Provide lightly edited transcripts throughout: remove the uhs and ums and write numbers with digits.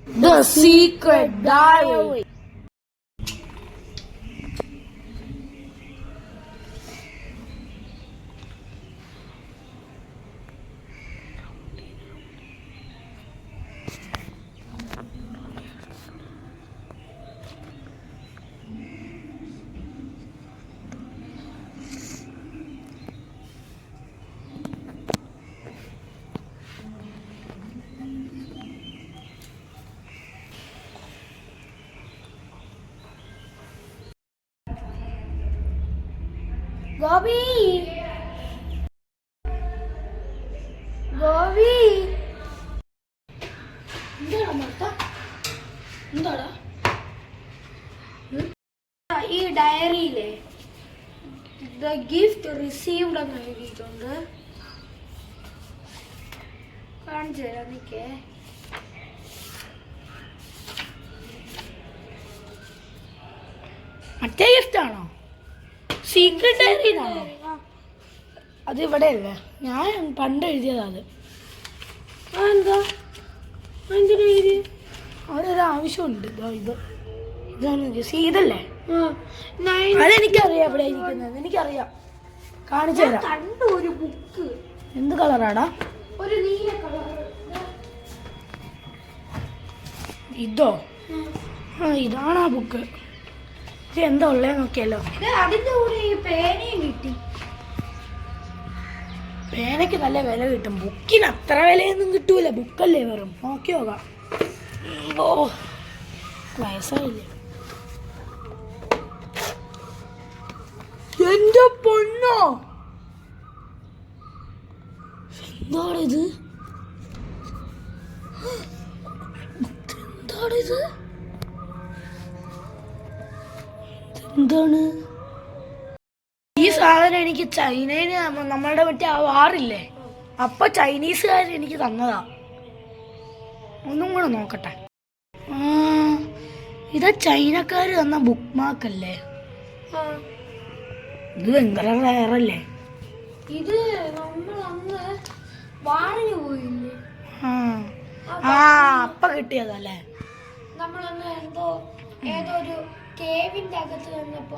The Secret Diary. Gobi! Gobi! എന്താടാ മത്ത? എന്താടാ? ഈ ഡയറിയിലെ ദ ഗിഫ്റ്റ് റിസീവ്ഡ് എന്ന് എഴുതിയിട്ടുണ്ട്. കാണിച്ചു തരാം നിക്കേ. മറ്റേ ഗിഫ്റ്റ് ആണോ? സീക്രട്ട് ഡയറി ആണോ? അത് ഇവിടെ അല്ലേ, ഞാൻ പണ്ട് എഴുതിയതാ അത്. എന്താ എന്തിനാ എഴുതി? അതൊരു ആവശ്യമുണ്ട്. ഇതാണ് ഇതല്ലേ? അതെനിക്കറിയാം എവിടെ ഇരിക്കുന്നത്, എനിക്കറിയാം. കാണിച്ചു തരാം. കണ്ടു ഒരു ബുക്ക്. എന്ത് കളറാടാ? ഒരു നീല കളർ. ഇതോ? ആ ഇതാണ് ആ ബുക്ക്. ഇത് എന്താ ഉള്ളേ നോക്കിയല്ലോ. അതിന്റെ കൂടെ പേനയും കിട്ടി. പേനയ്ക്ക് നല്ല വില കിട്ടും, ബുക്കിന് അത്ര വിലയൊന്നും കിട്ടൂല. ബുക്കല്ലേ വെറും. നോക്കി നോക്കാം. ഓ വയസ്സായില്ലേ എന്റെ പൊന്നോ. എന്താണിത്? എന്താണിത്? എന്താണ് ഈ സാധനം? എനിക്ക് ചൈനയിൽ നമ്മളുടെ മറ്റേ ആ വാറില്ലേ, അപ്പൊ ചൈനീസുകാർ എനിക്ക് തന്നതാ. ഒന്നും കൂടെ നോക്കട്ടെ. ഇതാ ചൈനക്കാര് തന്ന ബുക്ക് മാർക്കല്ലേ? ഇത് ഭയങ്കര റയറല്ലേ? ഇത് നമ്മൾ അന്ന് വാറിന് പോയില്ലേ? ആ അപ്പ കിട്ടിയതല്ലേ? നമ്മളന്ന് എന്തോ ഏതൊരു കേവിന്റെ അകത്ത് വന്നപ്പോ.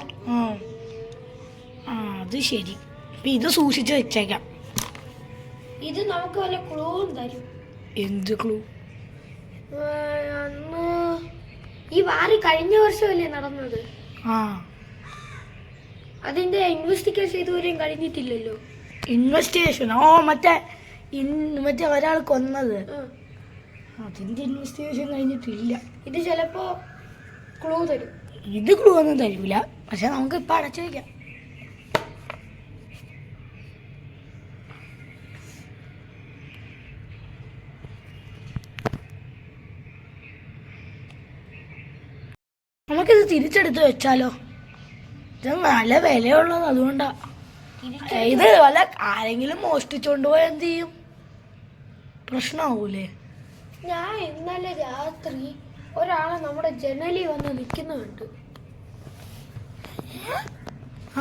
അത് ശരി. ഇത് സൂക്ഷിച്ചു വെച്ചേക്കാം. ഇത് നമുക്ക് വല്ല ക്ലൂവും തരും. എന്ത് ക്ലൂ? അന്ന് ഈ വാറി കഴിഞ്ഞ വർഷമല്ലേ നടന്നത്? അതിന്റെ ഇൻവെസ്റ്റിഗേഷൻ ഇതുവരെയും കഴിഞ്ഞിട്ടില്ലല്ലോ. ഇൻവെസ്റ്റിഗേഷൻ? ഓ മറ്റേ ഒരാൾ കൊന്നത്, അതിന്റെ ഇൻവെസ്റ്റിഗേഷൻ കഴിഞ്ഞിട്ടില്ല. ഇത് ചിലപ്പോ ക്ലൂ തരും. ഇത് ക്ലൂ ഒന്നും തരൂല, പക്ഷെ നമുക്ക് ഇപ്പൊ അടച്ചു വയ്ക്കാം. നമുക്കിത് തിരിച്ചെടുത്ത് വെച്ചാലോ? ഇത് നല്ല വിലയുള്ളത്, അതുകൊണ്ടാ. ഇത് വല്ല ആരെങ്കിലും മോഷ്ടിച്ചോണ്ട് പോയാൽ എന്ത് ചെയ്യും? പ്രശ്നമാവൂലേ? ഞാൻ ഇന്നലെ രാത്രി ഒരാളെ നമ്മുടെ ജനലിൽ വന്ന് നിൽക്കുന്നുണ്ട്.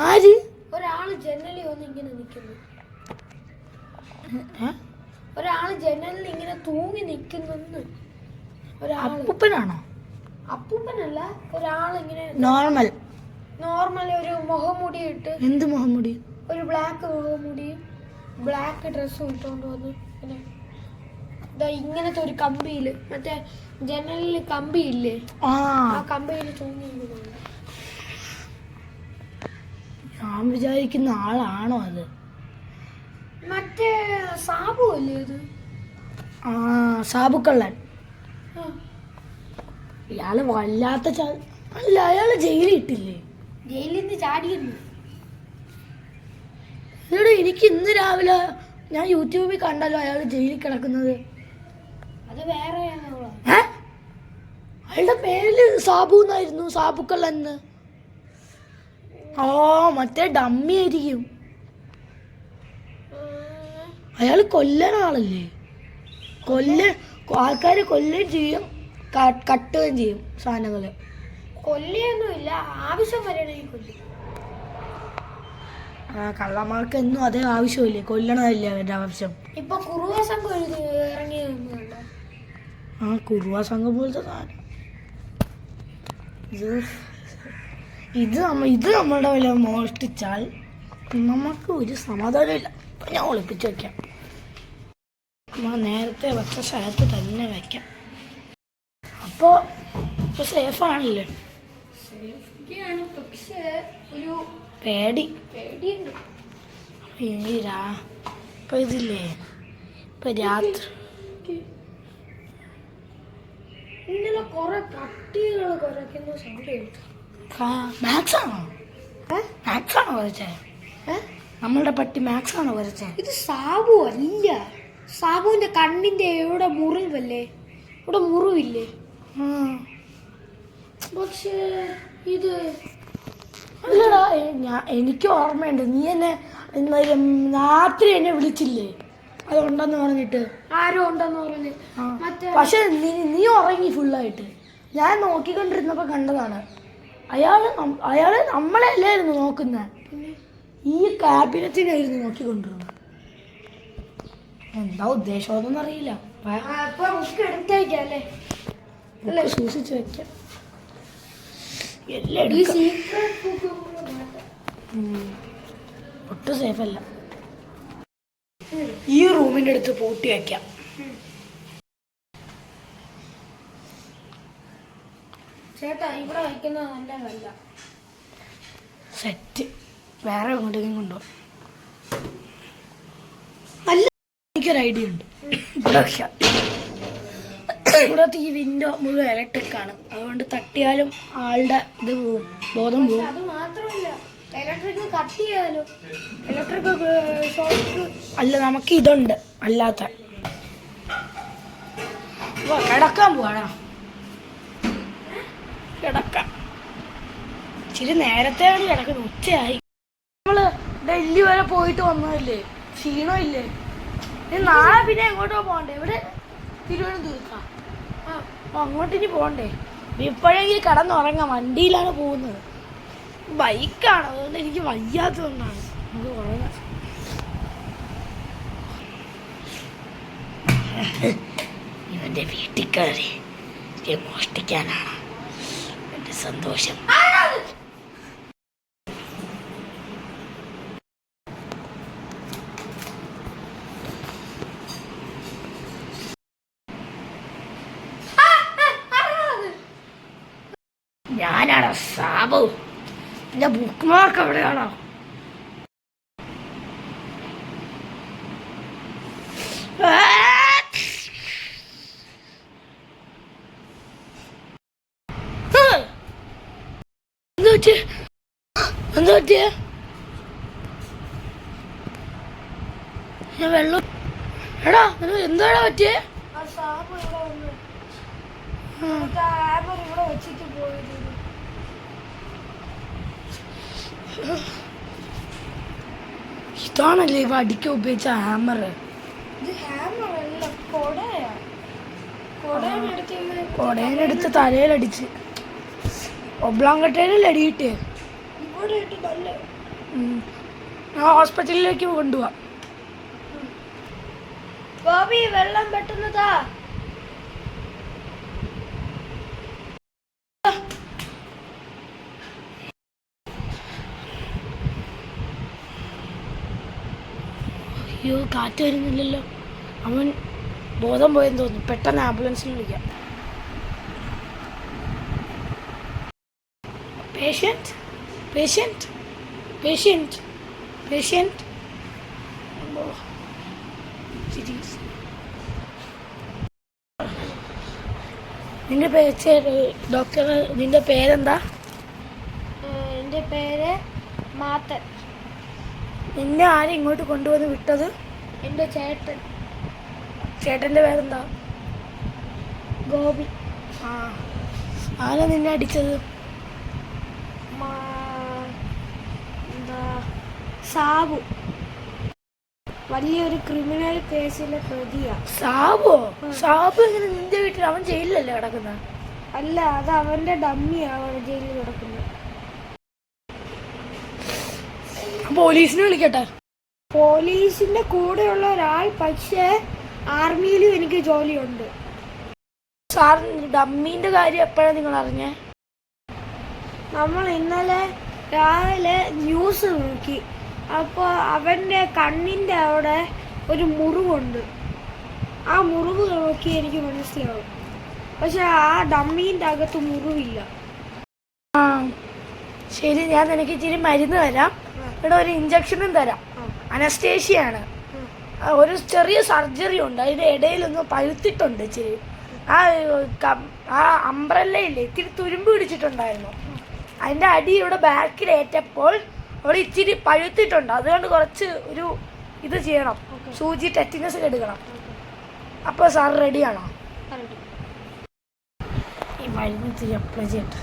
ആര്? ഒരാള് ജനലിൽ വന്ന് ഇങ്ങനെ നിൽക്കുന്നു. ഒരാള് ജനലിൽ ഇങ്ങനെ തൂങ്ങി നിൽക്കുന്നു. അപ്പൂപ്പനാണോ? അപ്പൂപ്പനല്ല, ഒരാളിങ്ങനെ നോർമൽ ഒരു മുഖംമുടി ഇട്ട്. എന്ത് മുഖംമുടി? ഒരു ബ്ലാക്ക് മുഖംമുടിയും ബ്ലാക്ക് ഡ്രസ്സും ഇട്ടുകൊണ്ട് വന്ന് ഇങ്ങനത്തെ ഒരു കമ്പിയില്, മറ്റേ ജനലില് കമ്പിയില്ലേ, ആ കമ്പിയില് തൂങ്ങിയിരിക്കുന്നുണ്ട്. ഞാൻ വിചാരിക്കുന്ന ആളാണോ അത്? മറ്റേ സാബു അല്ലേ അത്? ആ സാബുക്കള്ളൻ. ഇയാള് വല്ലാത്ത അല്ല, അയാള് ജയിലിൽ ഇട്ടില്ലേ? ജയിലിൽ നിന്ന് ചാടിയിരുന്നു. ഇവിടെ എനിക്ക് ഇന്ന് രാവിലെ ഞാൻ യൂട്യൂബിൽ കണ്ടല്ലോ അയാൾ ജയിലിൽ കിടക്കുന്നത്. അത് വേറെ അയാളുടെ പേര് സാബു എന്നായിരുന്നു, സാബുക്കള്ളന്ന്. ഓ മറ്റേ ഡമ്മി ആയിരിക്കും. അയാൾ കൊല്ലണ ആളല്ലേ? ആൾക്കാരെ കൊല്ലുകയും ചെയ്യും, കട്ടുകയും ചെയ്യും സാധനങ്ങള്. കൊല്ലയൊന്നുമില്ല, ആവശ്യം വരണമെങ്കിൽ കൊല്ലും. കള്ളന്മാർക്ക് എന്നും അതേ ആവശ്യമില്ലേ, കൊല്ലണമല്ലേ അവരുടെ ആവശ്യം. ഇപ്പൊ കുറുവ സംഘം ഇറങ്ങി. ആ കുറുവാ സംഘം പോലത്തെ സാധനം. ഇത് നമ്മളുടെ വല്ല മോഷ്ടിച്ചാൽ നമുക്ക് ഒരു സമാധാനമില്ല. അപ്പം ഞാൻ ഒളിപ്പിച്ച് വയ്ക്കാം. നമ്മൾ നേരത്തെ വെച്ച സ്ഥലത്ത് തന്നെ വയ്ക്കാം. അപ്പോൾ സേഫാണല്ലോ. സേഫ്റ്റിയാണ്, പക്ഷേ ഒരു പേടിയുണ്ട്. ഇപ്പം ഇതില്ലേ, ഇപ്പം രാത്രി ഇന്നലെ കുറെ പട്ടികൾ കുറയ്ക്കുന്ന സൗണ്ട് കേട്ടു. മാക്സാണോ വരച്ചേ? നമ്മളുടെ പട്ടി മാക്സാണോ വരച്ചേ? ഇത് സാബു അല്ല. സാബുവിന്റെ കണ്ണിന്റെ ഇവിടെ മുറിവല്ലേ, ഇവിടെ മുറിവില്ലേ? പക്ഷേ ഇത് അല്ലടാ, എനിക്ക് ഓർമ്മയുണ്ട്. നീ എന്നെ രാത്രി എന്നെ വിളിച്ചില്ലേ അതുണ്ടെന്ന് പറഞ്ഞിട്ട്? ആരും ഉണ്ടെന്ന് പറഞ്ഞ്. പക്ഷെ നീ ഉറങ്ങി ഫുള്ളായിട്ട്. ഞാൻ നോക്കിക്കൊണ്ടിരുന്നപ്പോൾ കണ്ടതാണ്. അയാള് നമ്മളെ അല്ലായിരുന്നു നോക്കുന്നത്, ഈ ക്യാബിനറ്റിനായിരുന്നു നോക്കിക്കൊണ്ടിരുന്നത്. എന്താ ഉദ്ദേശമെന്നൊന്നും അറിയില്ല. എടുത്തേക്കല്ലേ, സൂക്ഷിച്ചു വെക്കാം. ഒട്ടും സേഫല്ല. ഈ റൂമിൻ്റെ അടുത്ത് പൂട്ടി വയ്ക്കാം. ചേട്ടാ ഇവിടെ വയ്ക്കുന്നത് നല്ലതല്ല. സെറ്റ് വേറെ എങ്ങോട്ടേക്കും കൊണ്ടുപോകാം. നല്ല എനിക്കൊരു ഐഡിയ ഉണ്ട്. ഇവിടത്തെ ഈ വിൻഡോ മുഴുവൻ ഇലക്ട്രിക് ആണ്. അതുകൊണ്ട് തട്ടിയാലും ആളുടെ ഇത് പോവും, ബോധം പോവും. അത് മാത്രമല്ല, ഇലക്ട്രിക് കട്ട് ചെയ്യാലോ. ഇലക്ട്രിക് ഷോക്ക് അല്ല, നമുക്ക് ഇതുണ്ട് അല്ലാത്ത. കിടക്കാൻ പോവാടാ, കിടക്കാം. ഇച്ചിരി നേരത്തെയാണ് കിടക്കുന്നത്. ഉച്ചയായി. നമ്മള് ഡൽഹി വരെ പോയിട്ട് വന്നതല്ലേ, ക്ഷീണമില്ലേ? നാളെ പിന്നെ എങ്ങോട്ടോ പോകണ്ടേ? ഇവിടെ തിരുവനന്തപുരത്താ. അങ്ങോട്ട് ഇനി പോകണ്ടേ? ഇപ്പോഴെങ്കിലും കിടന്നുറങ്ങാം. വണ്ടിയിലാണ് പോകുന്നത്, ബൈക്കാണ്. അതുകൊണ്ട് എനിക്ക് വയ്യാത്തതുകൊണ്ടാണ് നമുക്ക് ഉറങ്ങാം. ഇവന്റെ വീട്ടിൽ കയറി മോഷ്ടിക്കാനാണ് എന്റെ സന്തോഷം. ഞാനാണോ സാബു? എന്റെ ബുക്ക് മാർക്ക് എവിടെയാണോ? എന്താ പറ്റിയ? ഞാൻ വെള്ളം എടാ, എന്താടാ പറ്റിയേ? ഇവിടെ വെച്ചിട്ട് പോയത്. ഇതാണല്ലേ ഇവ അടിക്കാൻ ഉപയോഗിച്ച ഹാമർ? ഇത് ഹാമർ അല്ല, കൊടയനെടുത്ത് തലയിലടിച്ച് ഒബ്ലാങ്കട്ടയിലല്ലേ അടിയിട്ടേ. ഇവിടെ ഇട്ട് നല്ല ഹോസ്പിറ്റലിലേക്ക് കൊണ്ടുപോവാം. ബോബി വെള്ളം പെട്ടെന്നതാ. അയ്യോ, കാറ്റ് വരുന്നില്ലല്ലോ. അവൻ ബോധം പോയെന്ന് തോന്നുന്നു. പെട്ടെന്ന് ആംബുലൻസിൽ വിളിക്കാം. പേഷ്യൻറ്റ് പേഷ്യൻറ്റ് പേഷ്യൻറ്റ് പേഷ്യൻറ്റ് നിന്റെ ഡോക്ടർ, നിന്റെ പേരെന്താ? എൻ്റെ പേര് മാത്തൻ. നിന്നെ ആരും ഇങ്ങോട്ട് കൊണ്ടുവന്ന് വിട്ടത്? എൻ്റെ ചേട്ടൻ. ചേട്ടൻ്റെ പേരെന്താ? ഗോപി. ആരാ നിന്നെ അടിച്ചത്? എന്താ, സാബു. വലിയൊരു ക്രിമിനൽ കേസിലെ പ്രതിയാ. സാബു? സാബു എങ്ങനെ നിന്റെ വീട്ടിൽ? അവൻ ജയിലിലല്ലേ കിടക്കുന്നത്? അല്ല, അത് അവന്റെ ഡമ്മിയാണ് ജയിലിൽ കിടക്കുന്നത്. പോലീസിനെ വിളിക്കട്ടെ? പോലീസിന്റെ കൂടെയുള്ള ഒരാൾ, പക്ഷേ ആർമിയിലും എനിക്ക് ജോലിയുണ്ട്. സാർ ഡമ്മീൻ്റെ കാര്യം എപ്പോഴാണ് നിങ്ങൾ അറിഞ്ഞേ? നമ്മൾ ഇന്നലെ രാവിലെ ന്യൂസ് നോക്കി. അപ്പോൾ അവൻ്റെ കണ്ണിൻ്റെ അവിടെ ഒരു മുറിവുണ്ട്. ആ മുറിവ് നോക്കി എനിക്ക് മനസ്സിലാവും. പക്ഷെ ആ ഡമ്മീൻ്റെ അകത്ത് മുറിവില്ല. ആ ശരി, ഞാൻ നിനക്ക് ഇച്ചിരി മരുന്ന് തരാം, ഇവിടെ ഒരു ഇഞ്ചക്ഷനും തരാം. അനസ്തേഷ്യയാണ്. ഒരു ചെറിയ സർജറി ഉണ്ട്, അതിൻ്റെ ഇടയിലൊന്ന് പഴുത്തിട്ടുണ്ട് ഇച്ചിരി. ആ അംബ്രല്ലയില്ലേ ഇത്തിരി തുരുമ്പ് പിടിച്ചിട്ടുണ്ടായിരുന്നു. അതിൻ്റെ അടി ഇവിടെ ബാക്കിലേറ്റപ്പോൾ അവിടെ ഇച്ചിരി പഴുത്തിട്ടുണ്ട്. അതുകൊണ്ട് കുറച്ച് ഒരു ഇത് ചെയ്യണം, സൂചി ടെറ്റിനസ് എടുക്കണം. അപ്പോൾ സാർ റെഡിയാണോ? ഈ മരുന്ന് ഇത്തിരി അപ്ലൈ ചെയ്യട്ടെ.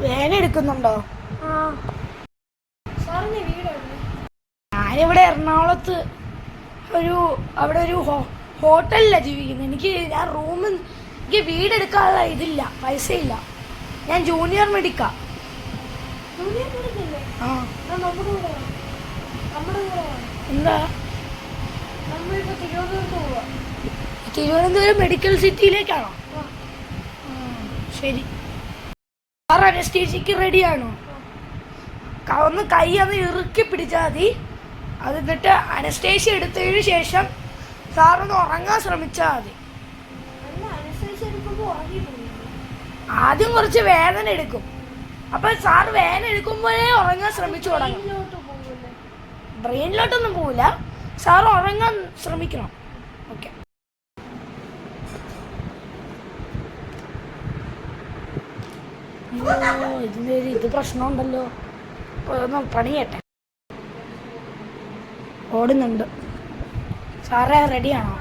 വേന എടുക്കുന്നുണ്ടോ? സാറിൻ്റെ വീടാണ്. ഞാനിവിടെ എറണാകുളത്ത് അവിടെ ഒരു ഹോട്ടലിലാണ് ജീവിക്കുന്നത്. ഞാൻ എനിക്ക് വീടെടുക്കാനുള്ള ഇതില്ല, പൈസ ഇല്ല. ഞാൻ ജൂനിയർ മെഡിക്കാ. ആ എന്താ? തിരുവനന്തപുരം മെഡിക്കൽ സിറ്റിയിലേക്കാണോ? ശരി. സാർ അനസ്തേഷ്യക്ക് റെഡിയാണോ? ഒന്ന് കൈ ഇറുക്കി പിടിച്ചാൽ മതി. അത് എന്നിട്ട് അനസ്തേഷ്യ എടുത്തതിന് ശേഷം സാറൊന്ന് ഉറങ്ങാൻ ശ്രമിച്ചാൽ മതി. ആദ്യം കുറച്ച് വേദന എടുക്കും. അപ്പൊ സാർ വേദന എടുക്കുമ്പോഴേ ഉറങ്ങാൻ ശ്രമിച്ചു തുടങ്ങും. ബ്രെയിനിലോട്ടൊന്നും പോവില്ല, സാർ ഉറങ്ങാൻ ശ്രമിക്കണം. ഓക്കെ. ഇത് പ്രശ്നമുണ്ടല്ലോ. ഒന്ന് പണിയട്ടെ. ഓടുന്നുണ്ട്. സാറേ റെഡിയാണോ?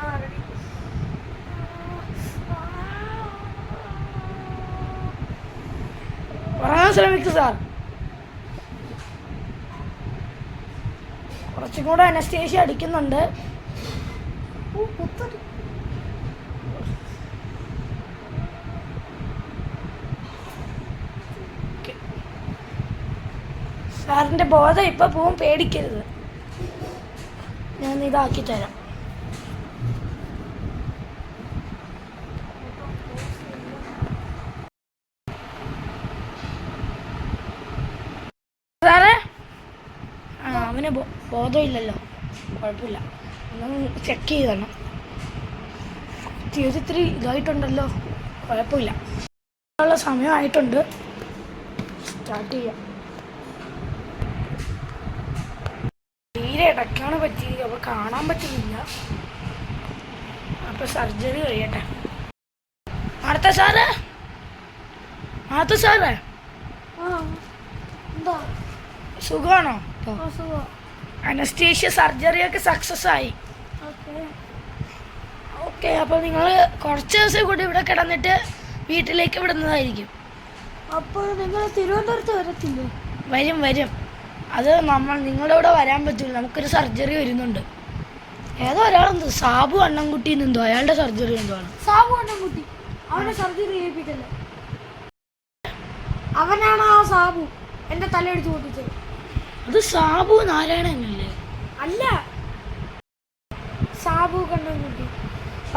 ഉറങ്ങാൻ ശ്രമിക്കൂ സാർ. കുറച്ചും കൂടെ അനസ്തേഷ്യ അടിക്കുന്നുണ്ട്. സാറിൻ്റെ ബോധം ഇപ്പം പോവും, പേടിക്കരുത്. ഞാൻ ഇതാക്കി തരാം. സാറേ, അവന് ബോധമില്ലല്ലോ, കുഴപ്പമില്ല. ഒന്ന് ചെക്ക് ചെയ്തണം. ഇത്തിരി ഇതായിട്ടുണ്ടല്ലോ, കുഴപ്പമില്ല. ഉള്ള സമയമായിട്ടുണ്ട്, സ്റ്റാർട്ട് ചെയ്യാം. തീരെ ഇടയ്ക്കാണ് പറ്റിയത്, അപ്പോൾ കാണാൻ പറ്റുന്നില്ല. അപ്പോൾ സർജറി കഴിയട്ടെ. അടുത്ത സാറേ, സുഖമാണോ? അനസ്തേഷ്യ സർജറിയൊക്കെ സക്സസ് ആയി. ഓക്കെ. അപ്പോൾ നിങ്ങൾ കുറച്ച് ദിവസം കൂടി ഇവിടെ കിടന്നിട്ട് വീട്ടിലേക്ക് വിടുന്നതായിരിക്കും. അപ്പോൾ നിങ്ങൾ തിരുവനന്തപുരത്ത് വരത്തില്ലേ? വരും. അത് നിങ്ങളുടെ ഇവിടെ വരാൻ പറ്റില്ല, നമുക്കൊരു സർജറി വരുന്നുണ്ട്. ഏതോ ഒരാളെന്തോ സാബു അണ്ണൻകുട്ടി എന്നെന്തോ, അയാളുടെ സർജറി എന്തോ ആണ്. സാബു അണ്ണൻകുട്ടി അവനെ സർജറി ചെയ്യിപ്പിക്കല്ലേ? അവനാണ് ആ സാബു എൻ്റെ തലയടിച്ച് പൊട്ടിച്ചത്. അത് സാബു നാരായണനല്ലേ? അല്ല, സാബു കണ്ണൻകുട്ടി.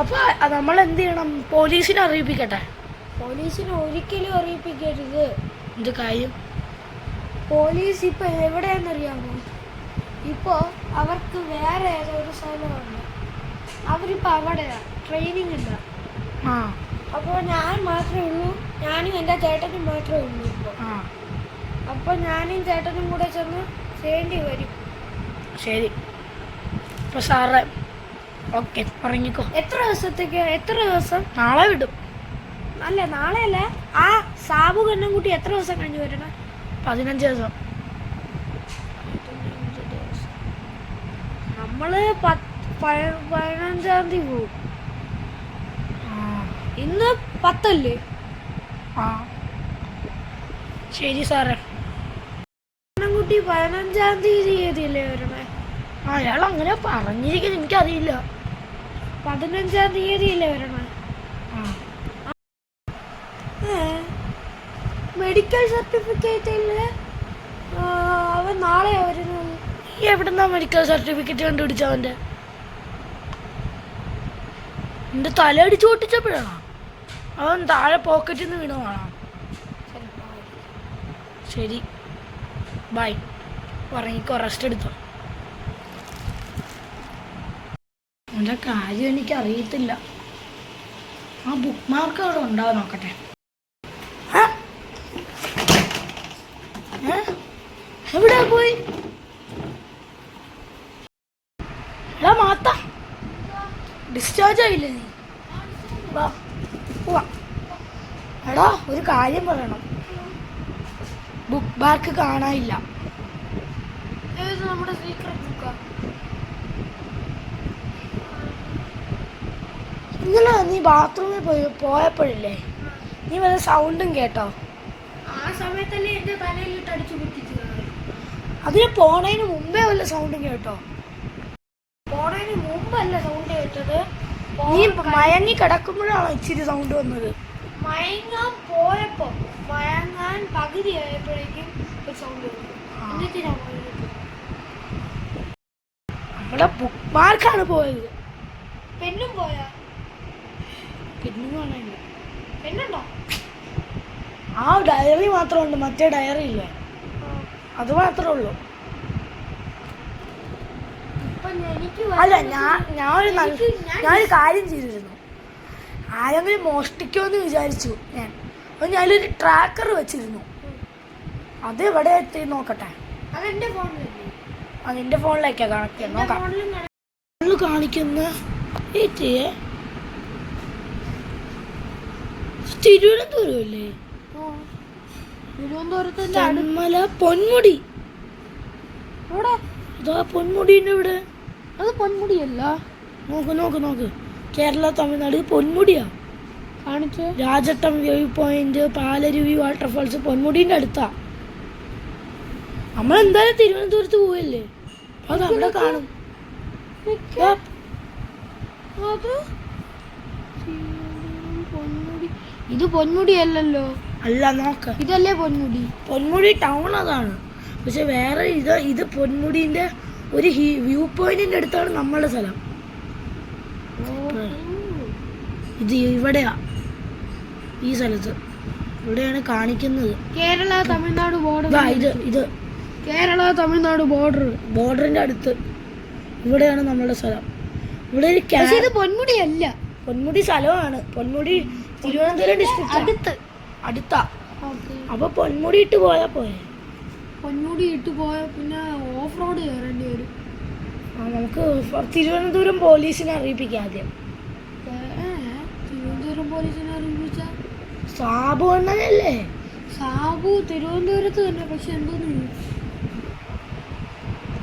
അപ്പൊ നമ്മൾ എന്ത് ചെയ്യണം? പോലീസിനെ അറിയിപ്പിക്കട്ടെ? പോലീസിനെ ഒരിക്കലും അറിയിപ്പിക്കരുത്. എന്ത് കാര്യം? പോലീസ് ഇപ്പൊ എവിടെയാണെന്നറിയാമോ? ഇപ്പോ അവർക്ക് വേറെ ഏതോ ഒരു സ്ഥലമുണ്ട്, അവരിപ്പോ അവിടെയാണ് ട്രെയിനിങ് ഉണ്ട്. അപ്പോൾ ഞാൻ മാത്രമേ ഉള്ളൂ, ഞാനും എൻ്റെ ചേട്ടനും മാത്രമേ ഉള്ളൂ ഇപ്പോൾ. അപ്പോൾ ഞാനും ചേട്ടനും കൂടെ ചെന്ന് ചെയ്യേണ്ടി വരും. ശരി. അപ്പോൾ സാറേ ഓക്കെ, ഉറങ്ങിക്കോ. എത്ര ദിവസം? നാളെ വിടും. അല്ല, നാളെയല്ല. ആ സാബു കണ്ണൻകുട്ടി എത്ര ദിവസം കഴിഞ്ഞ് വരണം? 15 ദിവസം. നമ്മള് 15-ാം തീയതി പോകും. ഇന്ന് 10 അല്ലേ? ശരി സാറേ. കണ്ണൻകുട്ടി 15-ാം തീയതിയല്ലേ വരണേ? അയാൾ അങ്ങനെ പറഞ്ഞിരിക്കുന്നത് എനിക്കറിയില്ല. 15-ാം തീയതിയല്ലേ വരണേ? മെഡിക്കൽ സർട്ടിഫിക്കറ്റിൽ അവൻ നാളെയാ വരുന്നത്. എവിടുന്നാ മെഡിക്കൽ സർട്ടിഫിക്കറ്റ് കണ്ടുപിടിച്ചവൻ്റെ? എൻ്റെ തല അടിച്ച് പൊട്ടിച്ചപ്പോഴാണോ അവൻ താഴെ പോക്കറ്റിൽ നിന്ന് വീണതാണോ? ശരി, ബൈ. ഉറങ്ങിക്കോ, റെസ്റ്റ് എടുത്തോ. അവൻ്റെ കാര്യം എനിക്കറിയത്തില്ല. ആ ബുക്ക് മാർക്ക് അവിടെ ഉണ്ടാവും, നോക്കട്ടെ. എവിടെ പോയി? എടാ മാത്ത, ഡിസ്ചാർജ് ആയില്ലേ നീ? വാ പോവാ. എടാ ഒരു കാര്യം പറയണം, ബുക്ക് മാർക്ക് കാണാനില്ല. നമ്മുടെ സീക്രട്ട് ബുക്കാ. ഇന്നലെ നീ ബാത്റൂമിൽ പോയപ്പോഴില്ലേ, നീ വല്ല സൗണ്ടും കേട്ടോ? ആ സമയത്തല്ലേ എന്റെ തലയിലിട്ട് അടിച്ചു പൊട്ടിച്ചത്. അതിന് പോണതിന് മുമ്പേ വല്ല സൗണ്ടും കേട്ടോ? പോണതിന് മുമ്പല്ല സൗണ്ട് കേട്ടത്. നീ മയങ്ങി കിടക്കുമ്പോഴാണോ ഇച്ചിരി സൗണ്ട് വന്നത്? മയങ്ങാൻ പോയപ്പോ, മയങ്ങാൻ പകുതി ആയപ്പോഴേക്കും ഒരു സൗണ്ട് വന്നു. എന്നിട്ടാ നമ്മുടെ ബുക്ക് മാർക്കാണ് പോയത്. പെണ്ണും പോയാ? പെണ്ണും കാണാനില്ല. പെണ്ണുണ്ടോ? ആ ഡയറി മാത്രമുണ്ട്, മറ്റേ ഡയറി ഇല്ലേ, അത് മാത്രമേ ഉള്ളൂ. അല്ല, ഞാനൊരു കാര്യം ചെയ്തിരുന്നു. ആരെങ്കിലും മോഷ്ടിക്കുമെന്ന് വിചാരിച്ചു ഞാൻ. അപ്പോൾ ഞാനൊരു ട്രാക്കർ വെച്ചിരുന്നു. അത് എവിടെ എത്തി നോക്കട്ടെ. അതെന്റെ ഫോണിലല്ലേ? അതിൻ്റെ ഫോണിലേക്കാണ് കണക്ട് ചെയ്യാൻ നോക്കാം. കാണിക്കുന്ന തിരുവനന്തപുരം അല്ലേ? തിരുവനന്തപുരത്ത് ചന്മല പൊന്മുടി. ഇതാ പൊന്മുടിന്റെ ഇവിടെ. അത് പൊന്മുടിയല്ല. നോക്ക് നോക്ക് നോക്ക്, കേരള തമിഴ്നാട് പൊന്മുടിയാ കാണിച്ചു. രാജട്ടം വ്യൂ പോയിന്റ്, പാലരുവി വാട്ടർഫാൾസ് പൊന്മുടിന്റെ അടുത്താ. നമ്മളെന്തായാലും തിരുവനന്തപുരത്ത് പോവല്ലേ, അത് അവിടെ കാണും. ഇത് പൊന്മുടി അല്ലല്ലോ. അല്ല, നോക്ക്, ഇതല്ലേ പൊന്മുടി. പൊന്മുടി ടൗൺ അതാണ്, പക്ഷെ വേറെ ഇത് പൊന്മുടിന്റെ ഒരു വ്യൂ പോയിന്റിന്റെ അടുത്താണ് നമ്മളുടെ സ്ഥലം. ഇത് ഇവിടെയാ, ഈ സ്ഥലത്ത് ഇവിടെയാണ് കാണിക്കുന്നത്. കേരള തമിഴ്നാട് ബോർഡർ. ഇത് കേരള തമിഴ്നാട് ബോർഡറിന്റെ അടുത്ത് ഇവിടെയാണ് നമ്മളുടെ സ്ഥലം. ഇവിടെ ഒരു ഇത് പൊന്മുടി അല്ല, പൊന്മുടി സ്ഥലമാണ്. പൊന്മുടി തിരുവനന്തപുരം ഡിസ്ട്രിക്ട് അടുത്താ. അപ്പൊ പൊന്മുടി ഇട്ട് പോയാ പോയെ. പൊന്മുടി ഇട്ട് പോയാൽ പിന്നെ ഓഫ് റോഡ് കയറേണ്ടി വരും. നമുക്ക് തിരുവനന്തപുരം പോലീസിനെ അറിയിപ്പിക്കാം ആദ്യം. തിരുവനന്തപുരം പോലീസിനെ അറിയിപ്പിച്ച സാബു അണ്ണനല്ലേ? സാബു തിരുവനന്തപുരത്ത് തന്നെ, പക്ഷെ എന്തോന്നു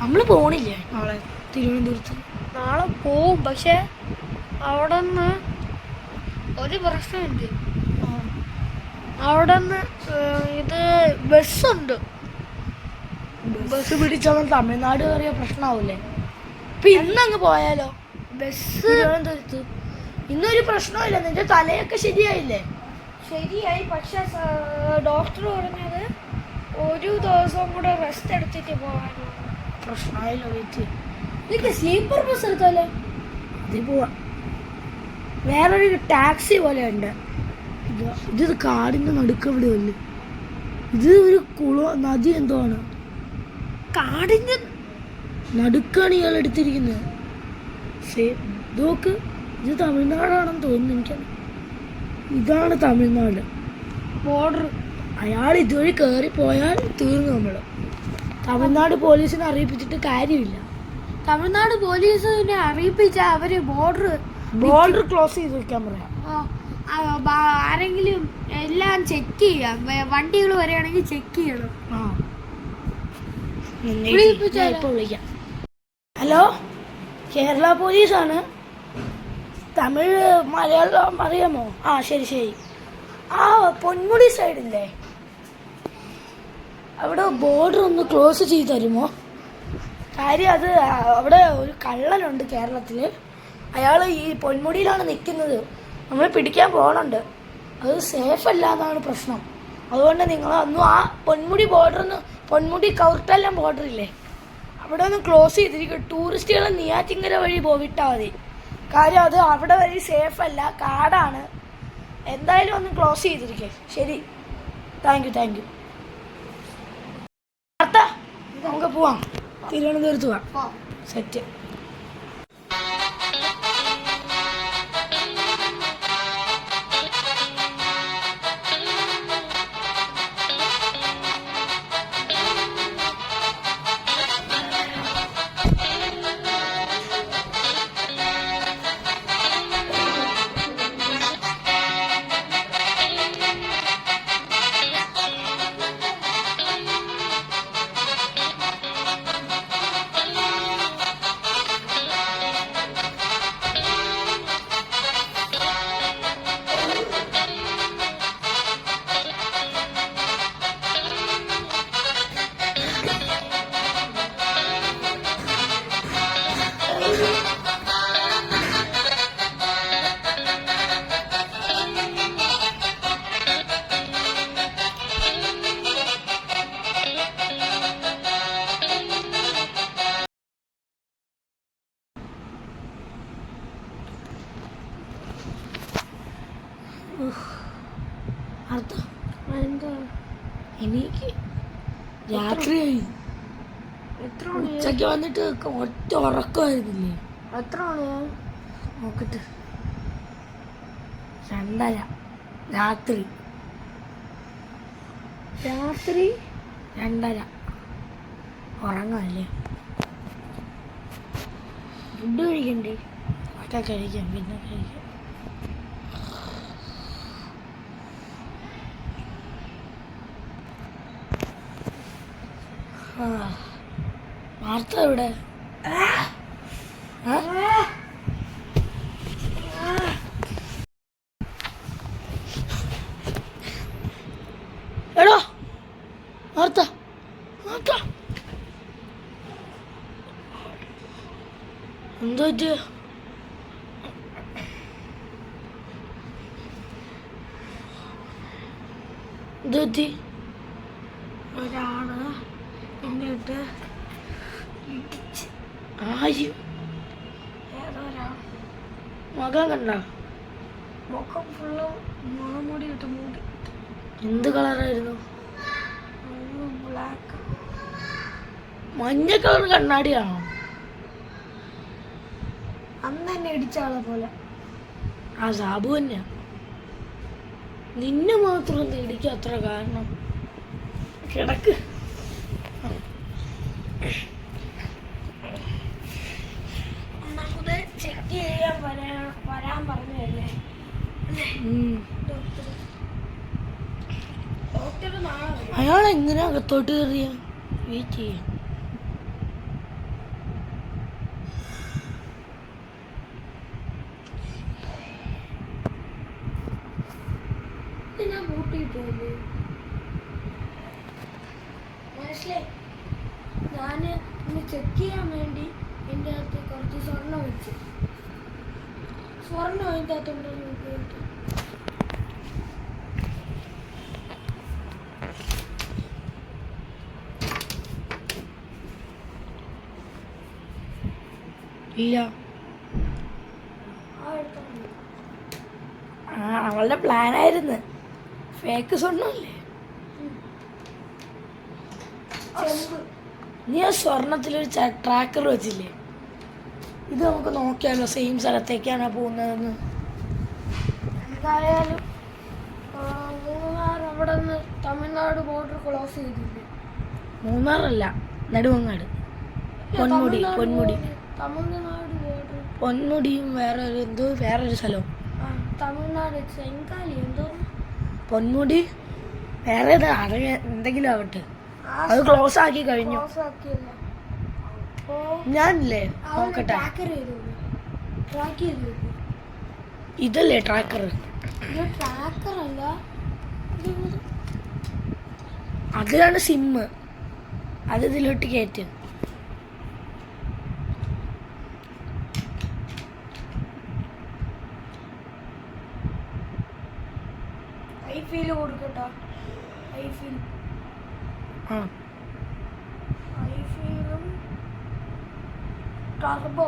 നമ്മള് പോണില്ലേ നാളെ തിരുവനന്തപുരത്ത്? നാളെ പോവും, പക്ഷെ അവിടെ നിന്ന് ഒരു പ്രശ്നമുണ്ട്. അവിടെ നിന്ന് ഇത് ബസ്സുണ്ട്. ബസ് പിടിച്ചാൽ തമിഴ്നാട് കയറിയ പ്രശ്നമാവൂലേ? ഇപ്പൊ ഇന്നങ്ങ് പോയാലോ ബസ് തിരുവനന്തപുരത്ത്? ഇന്നൊരു പ്രശ്നമില്ല, നിന്റെ തലയൊക്കെ ശരിയായില്ലേ? ശരിയായി, പക്ഷെ ഡോക്ടർ പറഞ്ഞത് ഒരു ദിവസം കൂടെ റെസ്റ്റ് എടുത്തിട്ട് പോകാനോ. പ്രശ്നമായില്ലോ വെച്ച്. നിനക്ക് സ്ലീപ്പർ ബസ് എടുത്താലോ? അതിൽ പോവാ. വേറൊരു ടാക്സി പോലെ ഉണ്ട്. ഇത് കാടിന്റെ നടുക്കവിടെ അല്ലേ? ഇത് ഒരു നദി എന്തോ ആണ്, കാടിന്റെ നടുക്കാണ് ഇയാൾ എടുത്തിരിക്കുന്നത്. നോക്ക്, ഇത് തമിഴ്നാടാണെന്ന് തോന്നുന്നു എനിക്ക്. ഇതാണ് തമിഴ്നാട് ബോർഡർ. അയാൾ ഇതുവഴി കയറി പോയാൽ തീർന്നു നമ്മള്. തമിഴ്നാട് പോലീസിനെ അറിയിപ്പിച്ചിട്ട് കാര്യമില്ല. തമിഴ്നാട് പോലീസിനെ അറിയിപ്പിച്ച അവര് ബോർഡർ ക്ലോസ് ചെയ്ത് വെക്കാൻ പറയാം. ആരെങ്കിലും എല്ലാം ചെക്ക് ചെയ്യാം, വണ്ടികൾ വരികയാണെങ്കിൽ ചെക്ക് ചെയ്യണം. ഇപ്പൊ വിളിക്കാം. ഹലോ, കേരള പോലീസാണ്. തമിഴ് മലയാളം അറിയാമോ? ശരി ശരി. പൊന്മുടി സൈഡില്ലേ, അവിടെ ബോർഡർ ഒന്ന് ക്ലോസ് ചെയ്ത് തരുമോ? കാര്യം അത് അവിടെ ഒരു കള്ളനുണ്ട് കേരളത്തിൽ. അയാൾ ഈ പൊന്മുടിയിലാണ് നിൽക്കുന്നത്. നമ്മൾ പിടിക്കാൻ പോകണുണ്ട്. അത് സേഫ് അല്ല എന്നാണ് പ്രശ്നം. അതുകൊണ്ട് നിങ്ങൾ അന്നും ആ പൊന്മുടി ബോർഡറിന്, പൊന്മുടി കൗർട്ടെല്ലാം ബോർഡറില്ലേ, അവിടെ ഒന്ന് ക്ലോസ് ചെയ്തിരിക്കും. ടൂറിസ്റ്റുകളെ നെയ്യാറ്റിൻകര വഴി വിട്ടാൽ മതി. കാര്യം അത് അവിടെ വഴി സേഫ് അല്ല, കാടാണ്. എന്തായാലും ഒന്ന് ക്ലോസ് ചെയ്തിരിക്കേ. ശരി, താങ്ക് യു. നമുക്ക് പോവാം, തിരുവനന്തപുരത്ത് പോവാം. സെറ്റ്. എനിക്ക് രാത്രിയായി. ഉച്ചയ്ക്ക് വന്നിട്ട് ഒറ്റ ഉറക്കമായിരുന്നില്ലേ? എത്ര മണിയാ നോക്കിട്ട് 2:30 രാത്രി. 2:30 ഉറങ്ങല്ലേ? ഫുഡ് കഴിക്കണ്ടേ? ഒക്കെ കഴിക്കാം, പിന്നെ കഴിക്കാം. വാർത്ത എവിടെ? എടോ വാർത്ത എന്തോ പറ്റി? ഒരാള് എന്നിട്ട് ആരും മുഖം കണ്ട? മുഖം ഫുള്ള് മുളമുടി ഇട്ട് മൂടി. എന്ത് കളറായിരുന്നു? ബ്ലാക്ക്. മഞ്ഞ കളർ കണ്ണാടിയാണോ? അന്ന് തന്നെ ഇടിച്ച ആളെ പോലെ. ആ സാബു തന്നെയാ. നിന്നെ മാത്രം ഒന്ന് ഇടിക്കുക അത്ര കാരണം. കിടക്ക്. ചെക്ക് ചെയ്യാൻ വരാൻ പറഞ്ഞല്ലേ ഡോക്ടർ നാളെ. അയാൾ എങ്ങനെ അകത്തോട്ട് കയറിയ? വെയിറ്റ് ചെയ്യാം. ഞാൻ കൂട്ടിയിട്ടല്ലേ മനസ്സിലായി. ഞാൻ ഇന്ന് ചെക്ക് ചെയ്യാൻ വേണ്ടി എൻ്റെ അകത്ത് കുറച്ച് സ്വർണ്ണം വെച്ചു. സ്വർണ്ണം അതിൻ്റെ അകത്തുണ്ടെന്ന് നോക്കിയിട്ട് ഇല്ല. അവളുടെ പ്ലാനായിരുന്നു. ഫേക്ക് സ്വർണ്ണല്ലേ? നീ ആ സ്വർണത്തിലൊരു ട്രാക്കർ വെച്ചില്ലേ? ഇത് നമുക്ക് നോക്കിയാലോ സെയിം സ്ഥലത്തേക്കാണ് പോകുന്നതെന്ന്. എന്തായാലും മൂന്നാർ അവിടെ നിന്ന് തമിഴ്നാട് ബോർഡർ ക്ലോസ് ചെയ്തില്ലേ? മൂന്നാറല്ല, നെടുമങ്ങാട്. പൊന്മുടി. തമിഴ്നാട് ബോർഡർ. പൊന്മുടിയും വേറൊരു സ്ഥലവും. തമിഴ്നാട് ചെങ്കാലി എന്തോ. പൊന്മുടി വേറെ എന്തെങ്കിലും ആവട്ടെ, അത് ക്ലോസ് ആക്കി കഴിഞ്ഞു. ഞാനില്ലേ നോക്കട്ടെ. ഇതല്ലേ ട്രാക്കർ? അതിലാണ് സിമ്മ്. അത് ഇതിലോട്ട് കയറ്റ്. ഐഫീൽ കൊടുക്കട്ടോ. ഐഫീലും ടർബോ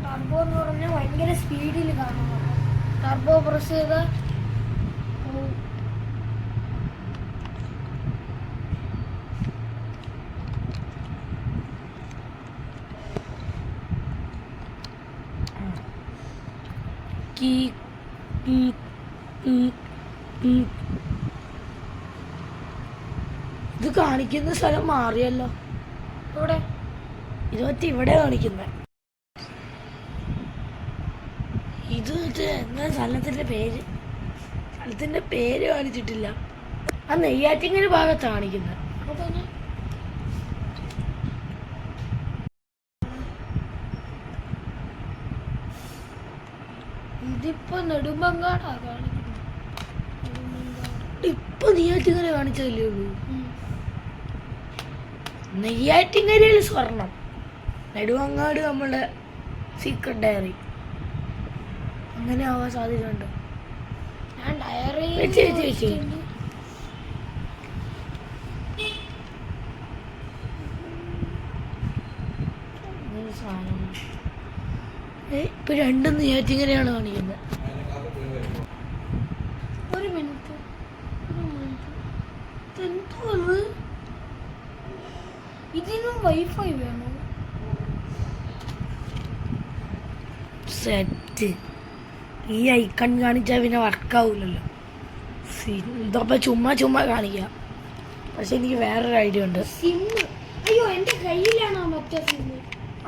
ടർബോ എന്ന് പറഞ്ഞാൽ ഭയങ്കര സ്പീഡിൽ കാണണം. ടർബോ പ്രസ് ചെയ്ത് ഇത് കാണിക്കുന്ന സ്ഥലം മാറിയല്ലോ. ഇവിടെ ഇത് മറ്റേ ഇവിടെ കാണിക്കുന്നത്. ഇത് മറ്റേ എന്താ സ്ഥലത്തിന്റെ പേര് കാണിച്ചിട്ടില്ല. ആ നെയ്യാറ്റിങ്ങൽ ഭാഗത്ത് കാണിക്കുന്നത്. അപ്പോൾ തന്നെ ഇതിപ്പോ നെടുമ്പങ്കാടാ കാണിക്കുന്നത്. ഇപ്പൊ നെയ്യാറ്റിങ്ങര കാണിച്ചതല്ലേ ഉള്ളൂ. നെയ്യാറ്റിങ്ങരയിൽ സ്വർണം, നെടുമങ്ങാട് നമ്മുടെ സീക്രട്ട് ഡയറി. അങ്ങനെ ആവാൻ സാധ്യതയുണ്ട്. ഞാൻ ഡയറി ഇപ്പൊ രണ്ടും നെയ്യാറ്റിങ്ങരയാണ് കാണിക്കുന്നത്. ഒരു മിനിറ്റ് എന്തോ ഇതിനും വൈഫൈ വേണോ? സെറ്റ്. ഈ ഐക്കൺ കാണിച്ചാൽ പിന്നെ വർക്കാവൂലല്ലോ. ഇതപ്പോ ചുമ്മാ കാണിക്കാം. പക്ഷെ എനിക്ക് വേറൊരു ഐഡിയ ഉണ്ട്. സിം അയ്യോ എന്റെ കയ്യിലാണോ മറ്റേ സിം?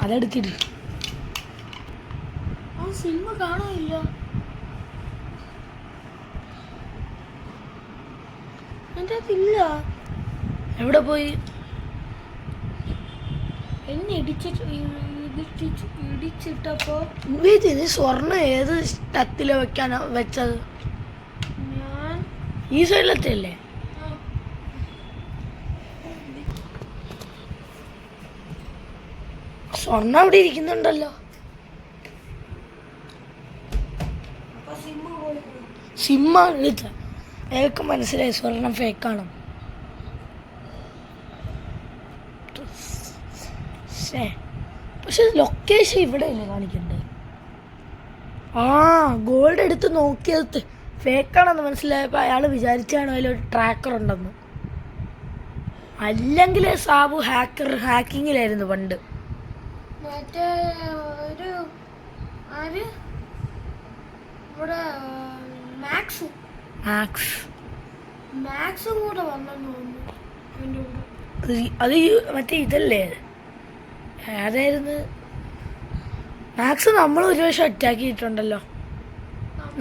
അതെടുത്തിട്ട് ആ സിം കാണാനില്ല. എൻ്റെ അതില്ല. എവിടെ പോയി? എന്നെ ഇടിച്ചിട്ടപ്പോ ഇതിന് സ്വർണ്ണം ഏത് തത്തില് വെക്കാനോ വെച്ചത്? ഞാൻ ഈ സൈഡിലത്തല്ലേ? സ്വർണ്ണം അവിടെ ഇരിക്കുന്നുണ്ടല്ലോ. സിമ്മാണ് വിളിച്ച. അയാൾക്ക് മനസ്സിലായി സ്വർണം ഫേക്കാണ്. പക്ഷെ ലൊക്കേഷൻ ഇവിടെ അല്ലേ കാണിക്കണ്ടേ? ആ ഗോൾഡ് എടുത്ത് നോക്കിയത് ഫേക്കാണെന്ന് മനസ്സിലായപ്പോൾ അയാൾ വിചാരിച്ചാണ് അതിലൊരു ട്രാക്കർ ഉണ്ടെന്ന്. അല്ലെങ്കിൽ സാബു ഹാക്കിങ്ങിലായിരുന്നു പണ്ട്. മറ്റേ ഒരു ആര് ഇവിടെ മാക്സും കൂടെ വന്നെന്ന് തോന്നുന്നു എൻ്റെ കൂടെ. അത് മറ്റേ ഇതല്ലേ, ഏതായിരുന്നു മാക്സ്? നമ്മൾ ഒരു വർഷം അറ്റാക്ക് ചെയ്തിട്ടുണ്ടല്ലോ.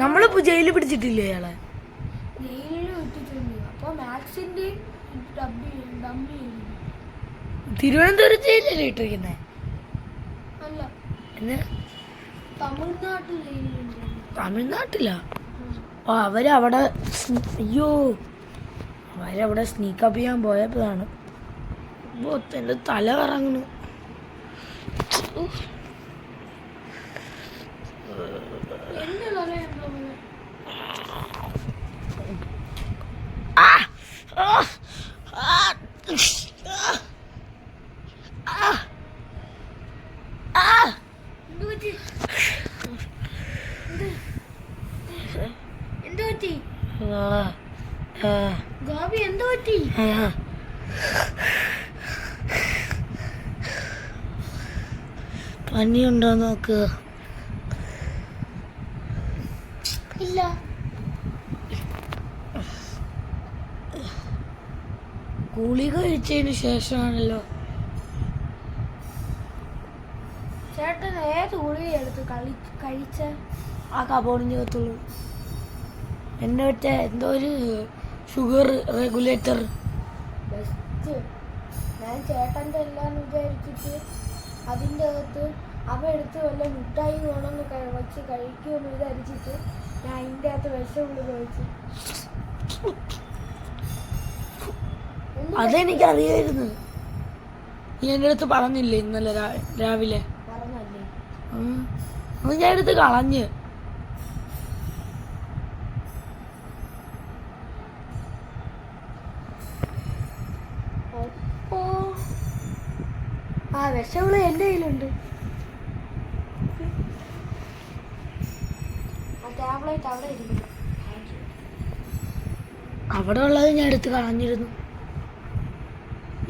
നമ്മളിപ്പോ ജയിലിൽ പിടിച്ചിട്ടില്ലേ അയാളെ? ജയിലിൽ വിട്ടിട്ടുണ്ട്. അപ്പോൾ മാക്സിന്റെ ഡമ്മി തിരുവനന്തപുരം ജയിലല്ലേ ഇട്ടിരിക്കുന്നേ? അല്ല, എന്ന് തമിഴ്നാട്ടിൽ ജയിലുണ്ട്. തമിഴ്നാട്ടിലാ? ഓ അവരവിടെ അവരവിടെ സ്നീക്കപ്പ് ചെയ്യാൻ പോയപ്പോഴാണ് എൻ്റെ തല കറങ്ങുന്നു. എന്റെ തലയുണ്ടോ? എന്ത് പറ്റി ഗോപി? എന്ത് പറ്റി? പനിയുണ്ടോ നോക്ക്. ഇല്ല. ഗുളിക കഴിച്ചതിന് ശേഷമാണല്ലോ. ചേട്ടൻ ഏത് ഗുളിക എടുത്ത് കഴിച്ച? ആ കബോർഡിന് കത്തുള്ളൂ. എന്നെ മറ്റേ എന്തോ ഒരു ഷുഗർ റെഗുലേറ്റർ. ബെസ്റ്റ്. ഞാൻ ചേട്ടൻ്റെ എല്ലാം വിചാരിച്ചിട്ട് അതിൻ്റെ അകത്ത് അവ എടുത്ത് വല്ല മിഠായി വേണമെന്ന് വെച്ച് കഴിക്കുമെന്ന് വിചാരിച്ചിട്ട് ഞാൻ അതിൻ്റെ അകത്ത് വിഷമുള്ള കഴിച്ചു. അതെനിക്കറിയായിരുന്നു. നീ എൻ്റെ അടുത്ത് പറഞ്ഞില്ലേ ഇന്നലെ രാവിലെ? പറഞ്ഞല്ലേ? അത് ഞാൻ എടുത്ത് കളഞ്ഞ്. അപ്പോ ആ വിഷമുള്ള എൻ്റെ കയ്യിലുണ്ട്. ടാബ്ലറ്റ് അവിടെ ഇരിക്കുന്നു. അവിടെ ഉള്ളത് ഞാൻ എടുത്ത് കളഞ്ഞിരുന്നു.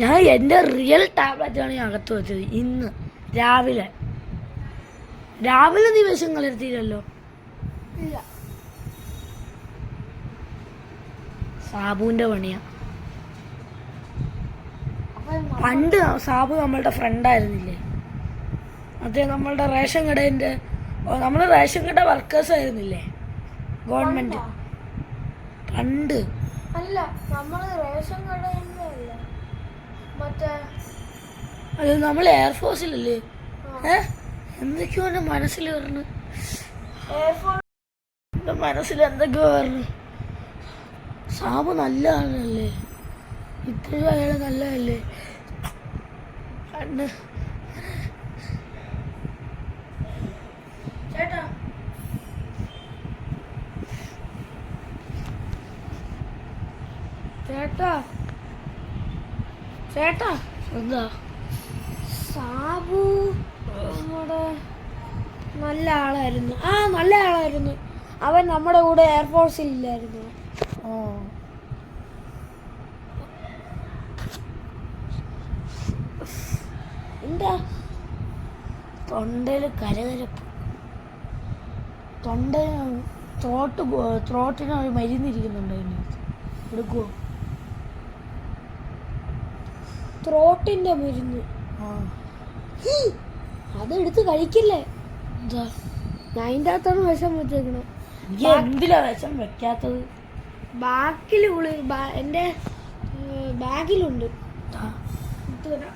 ഞാൻ എൻ്റെ റിയൽ ടാബ്ലറ്റാണ് ഞാൻ അകത്ത് വെച്ചത് ഇന്ന് രാവിലെ. നീ വിഷം കലർത്തിയില്ലല്ലോ. ഇല്ല, സാബുവിൻ്റെ പണിയാ. അപ്പം പണ്ട് സാബു നമ്മളുടെ ഫ്രണ്ടായിരുന്നില്ലേ? അതെ, നമ്മളുടെ റേഷൻ കടേൻ്റെ നമ്മൾ റേഷൻ കട വർക്കേഴ്സ് ആയിരുന്നില്ലേ ഗവൺമെൻറ് പണ്ട്? അല്ല, നമ്മള് റേഷൻ കടയില്ല, മറ്റേ അത് നമ്മൾ എയർഫോഴ്സിലല്ലേ? എന്തൊക്കെയോ എൻ്റെ മനസ്സിൽ പറഞ്ഞു, എൻ്റെ മനസ്സിൽ എന്തൊക്കെയോ പറഞ്ഞു. സാബു നല്ല ആളല്ലേ, ഇപ്പോഴും അയാൾ നല്ലതല്ലേ? കണ്ണ് ചേട്ടാ ചേട്ടാ ചേട്ടാ എന്താ? സാബു നമ്മുടെ നല്ല ആളായിരുന്നു. നല്ല ആളായിരുന്നു. അവൻ നമ്മുടെ കൂടെ എയർഫോഴ്സിൽ ഇല്ലായിരുന്നു. എന്താ തൊണ്ടയിൽ കരകരപ്പ്, ത്രോട്ടിന് ഒരു മരുന്നിരിക്കുന്നുണ്ട്. അതിനകത്ത് എടുക്കുവോ? ത്രോട്ടിന്റെ മരുന്ന് അതെടുത്ത് കഴിക്കില്ലേ? എന്താ? ഞാൻ അതിൻ്റെ അകത്താണ് വിഷം വെച്ചേക്കണേ. എന്തിലാ വിഷം വെക്കാത്തത്? ബാക്കിൽ എൻ്റെ ബാഗിലുണ്ട്. എടുത്ത് തരാം.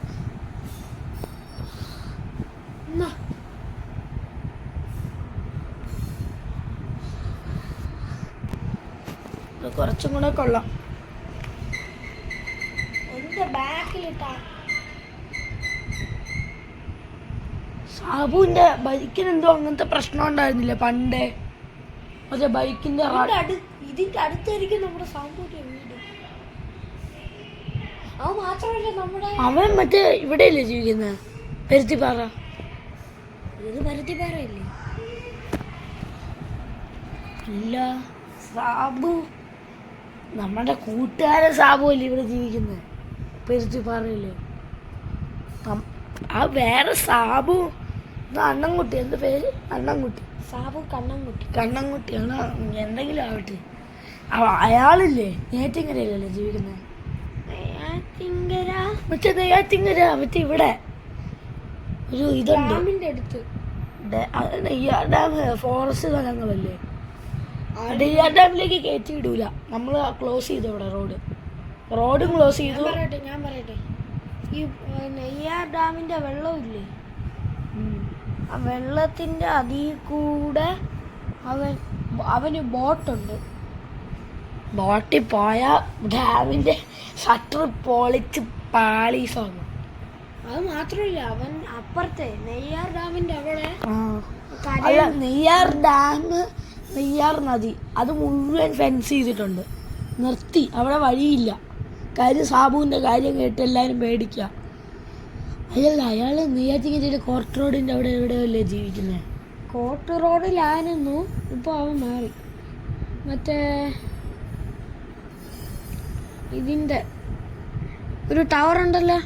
എന്നാ കുറച്ചും കൂടെ കൊള്ളാം. എന്റെ ബാക്കിലിട്ടാ. സാബുവിന്റെ ബൈക്കിന് എന്തോ അങ്ങനത്തെ പ്രശ്നം ഉണ്ടായിരുന്നില്ല പണ്ടേ? മറ്റേ ബൈക്കിന്റെ ഇതിന്റെ അടുത്തായിരിക്കും നമ്മുടെ സാബുവിന്റെ വീട്. അത് മാത്രമല്ല, നമ്മുടെ അവൻ മറ്റേ ഇവിടെയല്ലേ ജീവിക്കുന്നത്? പരുത്തിപ്പാറ. ഇത് പരുത്തിപ്പാറയല്ലേ? അല്ല, സാബു നമ്മുടെ കൂട്ടുകാരൻ സാബു അല്ലേ ഇവിടെ ജീവിക്കുന്നത് പരുത്തിപ്പാറയില്? ആ വേറെ സാബു, അണ്ണൻകുട്ടി. എന്ത് പേര്? അണ്ണൻകുട്ടി. സാബു കണ്ണൻകുട്ടിയാണ്. എന്തെങ്കിലും ആവട്ടെ. അയാളില്ലേ നെയ്യാറ്റിൻകരയിലല്ലേ ജീവിക്കുന്നത്? മറ്റേ നെയ്യാറ്റിൻകര മറ്റേ ഇവിടെ ഒരു ഇതുണ്ട് അടുത്ത്. നെയ്യാർ ഡാം ഫോറസ്റ്റ് സ്ഥലങ്ങളല്ലേ? നെയ്യാർ ഡാമിലേക്ക് കയറ്റി വിടൂല. നമ്മൾ ക്ലോസ് ചെയ്തു ഇവിടെ റോഡും ക്ലോസ് ചെയ്തു. ഞാൻ പറയട്ടെ, ഈ നെയ്യാർ ഡാമിന്റെ വെള്ളമില്ലേ, ആ വെള്ളത്തിന്റെ അതിൽ കൂടെ അവന് ബോട്ടുണ്ട്. ബോട്ടിൽ പോയ ഡാമിന്റെ ഷട്ടർ പൊളിച്ച് പാളീസാകും. അത് മാത്രമല്ല, അവൻ അപ്പുറത്തെ നെയ്യാർ ഡാമിന്റെ അവിടെ അല്ല, നെയ്യാർ നദി അത് മുഴുവൻ ഫെൻസ് ചെയ്തിട്ടുണ്ട്. നിർത്തി, അവിടെ വഴിയില്ല. കാര്യം സാബുവിൻ്റെ കാര്യം കേട്ട് എല്ലാവരും പേടിക്കുക. അയാൾ നെയ്യാറ്റിൻകരയിലെ കോർട്ട് റോഡിൻ്റെ അവിടെ എവിടെയല്ലേ ജീവിക്കുന്നത്? കോർട്ട് റോഡിലായിരുന്നു, ഇപ്പോൾ അവൻ മാറി. മറ്റേ ഇതിൻ്റെ ഒരു ടവർ ഉണ്ടല്ലോ,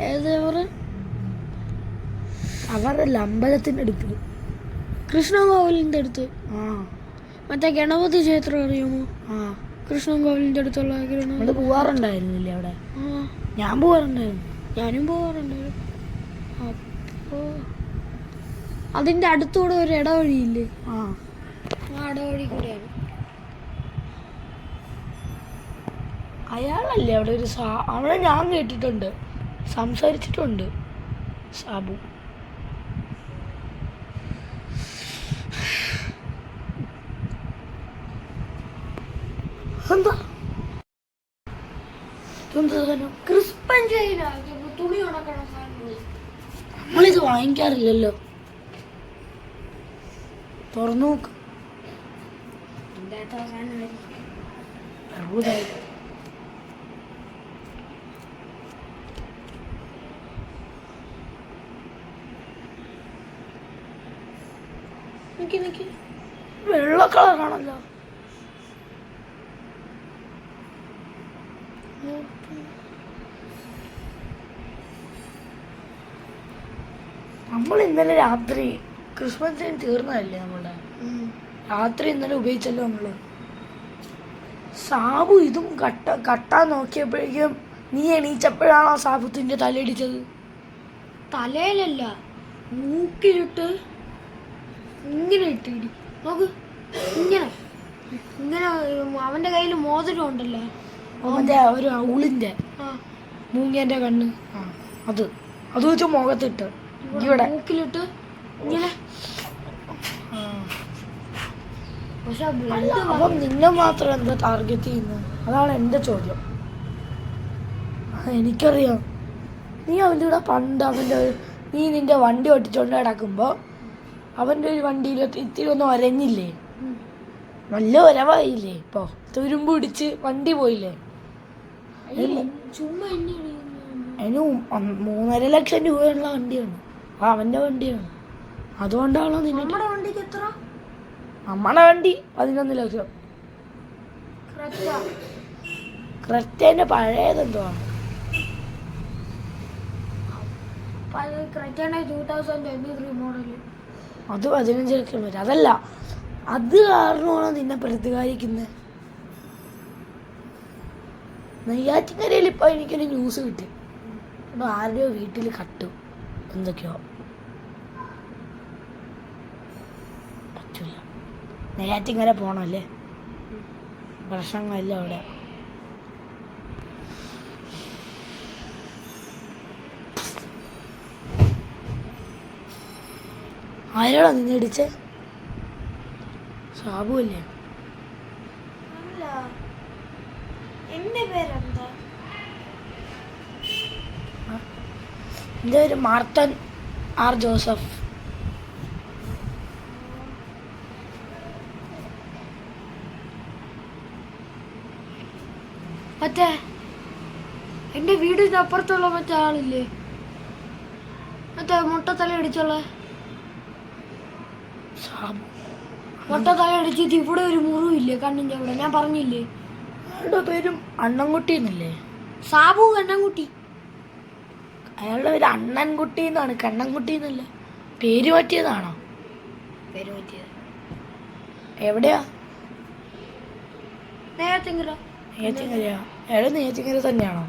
ഏത് ടവർ? അവരല്ല, അമ്പലത്തിൻ്റെ അടുത്ത്, കൃഷ്ണകോവിലിൻ്റെ അടുത്ത്. മറ്റേ ഗണപതി ക്ഷേത്രം അറിയാമോ? കൃഷ്ണകോവിലിൻ്റെ അടുത്തുള്ള അവിടെ പോവാറുണ്ടായിരുന്നില്ലേ? അവിടെ ഞാൻ പോവാറുണ്ടായിരുന്നു. ഞാനും പോവാറുണ്ടായിരുന്നു. അപ്പോൾ അതിൻ്റെ അടുത്തൂടെ ഒരു ഇടവഴിയില്ലേ? ആ ഇടവഴി കൂടെയാണ്. അയാളല്ലേ അവിടെ അവിടെ ഞാൻ കേട്ടിട്ടുണ്ട്, സംസാരിച്ചിട്ടുണ്ട് സാബു. എന്താ ക്രിസ്പൻ തുണി ഉണക്കണ നമ്മളിത് വാങ്ങിക്കാറില്ലല്ലോ. തുറന്നു നോക്ക്. നിക്ക് വെള്ള കളറാണല്ലോ. നമ്മൾ ഇന്നലെ രാത്രി ക്രിസ്മസിന് തീർന്നതല്ലേ നമ്മളുടെ രാത്രി ഇന്നലെ ഉപയോഗിച്ചല്ലോ നമ്മള്. സാബു ഇതും കട്ടാൻ നോക്കിയപ്പോഴേക്കും നീ എണീച്ചപ്പോഴാണോ സാബുത്തിന്റെ തലയിടിച്ചത്? തലയിലല്ല, മൂക്കിലിട്ട് ഇങ്ങനെ ഇട്ടിടി നോക്ക്. ഇങ്ങനെ ഇങ്ങനെ അവന്റെ കയ്യിൽ മോതിരം ഉണ്ടല്ലോ, അവന്റെ ഒരു ഉളിന്റെ മൂങ്ങേന്റെ കണ്ണ്, അത് വെച്ച് മുഖത്തിട്ട് ഇവിടെ മൂക്കിലിട്ട് ഇങ്ങനെ. പക്ഷെ അപ്പം നിന്നെ മാത്രം എന്താ ടാർഗറ്റ് ചെയ്യുന്നത്? അതാണ് എൻ്റെ ചോദ്യം. എനിക്കറിയാം നീ അവൻ്റെ കൂടെ പണ്ട് നീ നിന്റെ വണ്ടി ഓട്ടിച്ചോണ്ട് കിടക്കുമ്പോൾ അവൻ്റെ ഒരു വണ്ടിയിൽ ഇത്തിരി ഒന്നും ഒരഞ്ഞില്ലേ? നല്ല ഒരവായില്ലേ? ഇപ്പോൾ തുരുമ്പ് പിടിച്ച് വണ്ടി പോയില്ലേ? ചുമ്മാ അതിന് 3.5 ലക്ഷം രൂപയുള്ള വണ്ടിയാണ്, അവൻ്റെ വണ്ടിയാണ്. അതുകൊണ്ടാണോ നമ്മുടെ വണ്ടിക്ക് എത്ര? നമ്മുടെ വണ്ടി 11 ലക്ഷം. ക്രെറ്റേന്റെ പഴയതെന്തോ ആണ്. അത് 15 ലക്ഷം വരും. അതല്ല, അത് കാരണമാണോ നിന്നെ പ്രതികാരിക്കുന്നത്? നെയ്യാറ്റിൻകരയിൽ ഇപ്പൊ എനിക്കൊരു ന്യൂസ് കിട്ടി, ആരുടെയോ വീട്ടിൽ കട്ടു എന്തൊക്കെയോ. പറ്റൂല, നെയ്യാറ്റിൻകര പോണല്ലേ, പ്രശ്നങ്ങളില്ല അവിടെ. ആരോടാ നിന്നെ ഇടിച്ചേ? സാബു അല്ലേ? അല്ല, എന്റെ പേരെന്താ? എൻ്റെ പേര് മാർത്തൻ ആർ ജോസഫ്. മറ്റേ എന്റെ വീടിന്റെ അപ്പുറത്തുള്ള മറ്റേ ആളില്ലേ, മറ്റേ മുട്ടത്തല അടിച്ചുള്ള മുട്ടത്തല അടിച്ചിട്ട് ഇവിടെ ഒരു മുറിവില്ലേ കണ്ണിന്റെ അവിടെ, ഞാൻ പറഞ്ഞില്ലേ? അയാളുടെ പേരും അണ്ണൻകുട്ടി എന്നല്ലേ? സാബു കണ്ണൻകുട്ടി. അയാളുടെ പേര് അണ്ണൻകുട്ടി എന്നാണ്, കണ്ണൻകുട്ടി എന്നല്ല. പേര് പറ്റിയതാണോ? പേര് പറ്റിയത്. എവിടെയാ? നെയ്യാറ്റിൻകര. നെയ്യാറ്റിൻകരയാ? അയാൾ നെയ്യാറ്റിൻകര തന്നെയാണോ?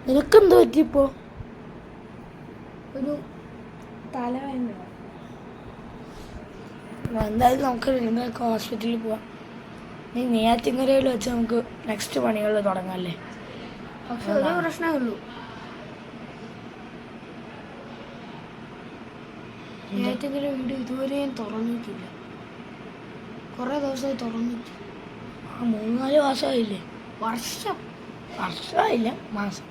നിനക്കെന്ത് പറ്റിയപ്പോ? ഒരു തലവേദന. എന്തായാലും നമുക്ക് നിങ്ങൾക്ക് ഹോസ്പിറ്റലിൽ പോവാം. നീ നെയ്യാറ്റിൻകരയിൽ വെച്ച് നമുക്ക് നെക്സ്റ്റ് പണികൾ തുടങ്ങാല്ലേ? പക്ഷെ ഒരു പ്രശ്നമേ ഉള്ളൂ, നെയ്യാറ്റിൻകര വീട് ഇതുവരെയും തുറന്നിട്ടില്ല. കുറെ ദിവസമായി തുറന്നിട്ട്. 3-4 മാസമായില്ലേ? വർഷമായില്ല, മാസം.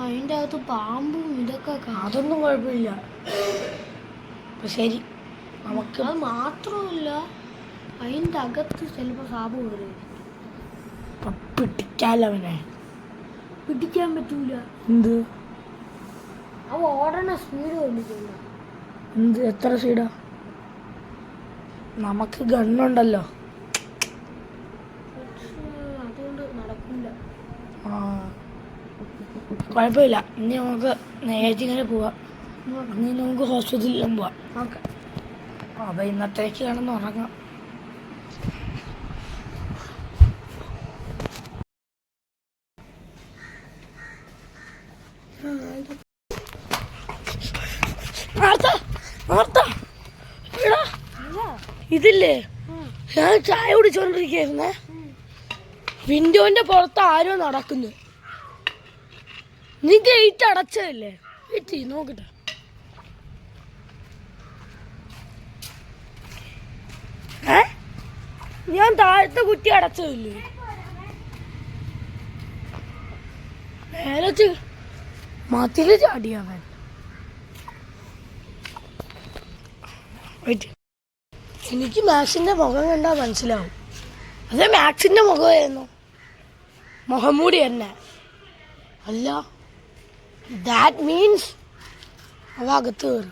അതിൻ്റെ അകത്ത് പാമ്പും ഇതൊക്കെ. അതൊന്നും കുഴപ്പമില്ല. ശരി, നമുക്ക് അത് മാത്രമല്ല, അതിൻ്റെ അകത്ത് ചിലപ്പോൾ സാബു വരും. പിടിക്കാലവനെ. പിടിക്കാൻ പറ്റൂല. എന്ത്? അവ ഓടണ സ്പീഡ് കൊണ്ടിട്ടില്ല. എന്ത്? എത്ര സ്പീഡാ? നമുക്ക് ഗണ്ണുണ്ടല്ലോ. അതുകൊണ്ട് നടക്കില്ല. കുഴപ്പമില്ല, ഇനി നമുക്ക് നെയ്യാറ്റിൻകര പോവാം. ഇനി നമുക്ക് ഹോസ്പിറ്റലിലും പോവാം. ഓക്കെ. അപ്പം ഇന്നത്തേക്ക് കിടന്ന് ഉറങ്ങാം. ഇതില്ലേ, ഞാൻ ചായ കുടിച്ചോണ്ടിരിക്കുന്നേ, വിൻഡോന്റെ പുറത്ത് ആരോ നടക്കുന്നു. നീ ഗേറ്റ് അടച്ചതല്ലേ? വെയിറ്റ് നോക്കട്ടെ. ഞാൻ താഴത്തെ കുറ്റി അടച്ചതല്ലേ? നേരെ മതില് ചാടിയാവൻ. എനിക്ക് മാക്സിന്റെ മുഖം കണ്ടാൽ മനസ്സിലാവും. അതെ, മാക്സിന്റെ മുഖമായിരുന്നു. മുഖംമൂടി തന്നെ അല്ല. ദാറ്റ് മീൻസ് അവ അകത്ത് കയറി.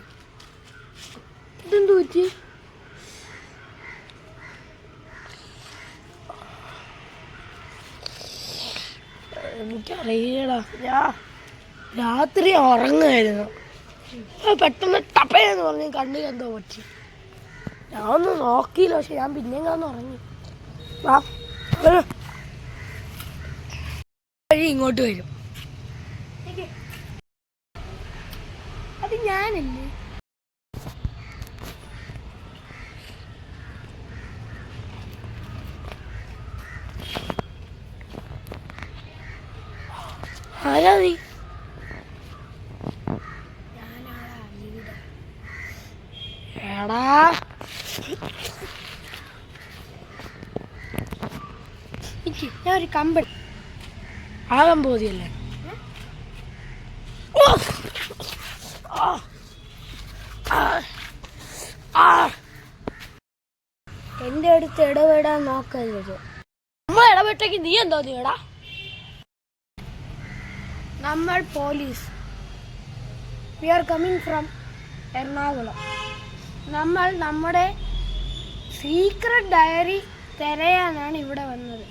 ഇതെന്തു പറ്റി? എനിക്കറിയടാ, ഞാൻ രാത്രി ഉറങ്ങുമായിരുന്നു. പെട്ടെന്ന് ടപ്പയെന്ന് പറഞ്ഞ് കണ്ണിൽ എന്തോ പറ്റി. ഞാൻ ഒന്നും നോക്കിയില്ല, പക്ഷെ ഞാൻ പിന്നെയും കാണുന്ന ഉറങ്ങി. വഴി ഇങ്ങോട്ട് വരും. അത് ഞാനല്ലേ? ആരാ നീ? എടാ ഞാൻ ഒരു കമ്പനി ആകാൻ പോതിയല്ലേ? എന്റെ അടുത്ത് ഇടപെടാൻ നോക്കരുത്. നമ്മൾ ഇടപെട്ടേക്ക് നീ എന്തോ നീടാ? നമ്മൾ police. We are coming from Ernakulam. നമ്മൾ നമ്മുടെ സീക്രട്ട് ഡയറി തിരയാനാണ് ഇവിടെ വന്നത്.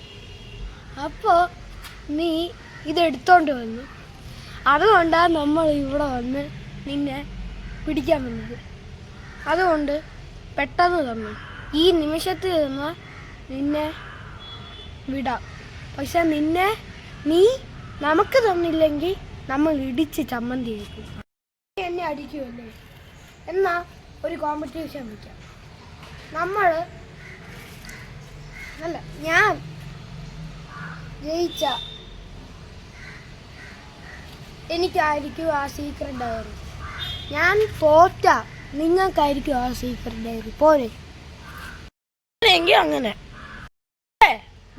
അപ്പോൾ നീ ഇതെടുത്തോണ്ട് വന്നു. അതുകൊണ്ടാണ് നമ്മൾ ഇവിടെ വന്ന് നിന്നെ പിടിക്കാൻ വന്നത്. അതുകൊണ്ട് പെട്ടെന്ന് തന്നു. ഈ നിമിഷത്തിൽ നിന്ന് നിന്നെ വിടാം. പക്ഷെ നീ നമുക്ക് തന്നില്ലെങ്കിൽ നമ്മൾ ഇടിച്ച് ചമ്മന്തി ആക്കും. എന്നെ അടിക്കുമല്ലേ? എന്നാ ഒരു കോമ്പറ്റീഷൻ വയ്ക്കാം. ഞാൻ ജയിച്ച എനിക്കായിരിക്കും ആ സീക്രട്ട് ഡയറി. ഞാൻ തോറ്റ നിങ്ങൾക്കായിരിക്കും ആ സീക്രട്ട് ഡയറി. പോരെ? എങ്കിൽ അങ്ങനെ.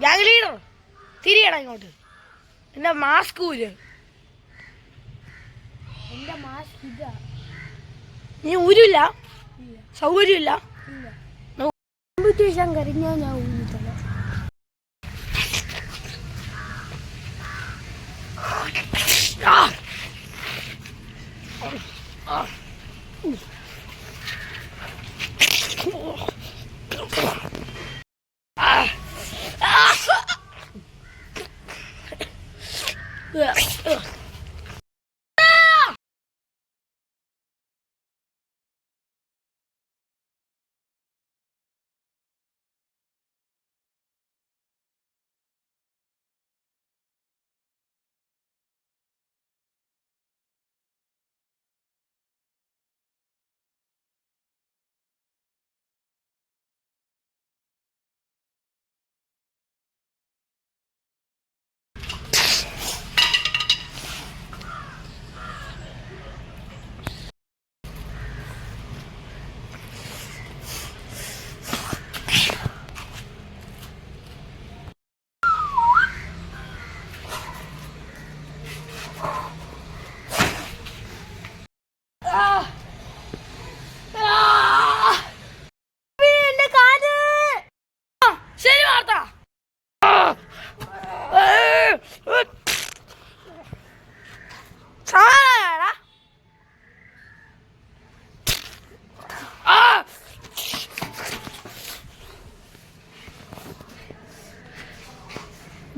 ഗ്യാങ് ലീഡർ തിരിയടാ ഇങ്ങോട്ട്. എന്റെ മാസ്ക് ഊര്. എന്റെ മാസ്ക് ഇതാ. നീ ഊരില്ല? സൗകര്യമില്ല. കോമ്പറ്റീഷൻ കഴിഞ്ഞാൽ ഞാൻ ഊരിത്തരാം. ശരി വാർത്ത.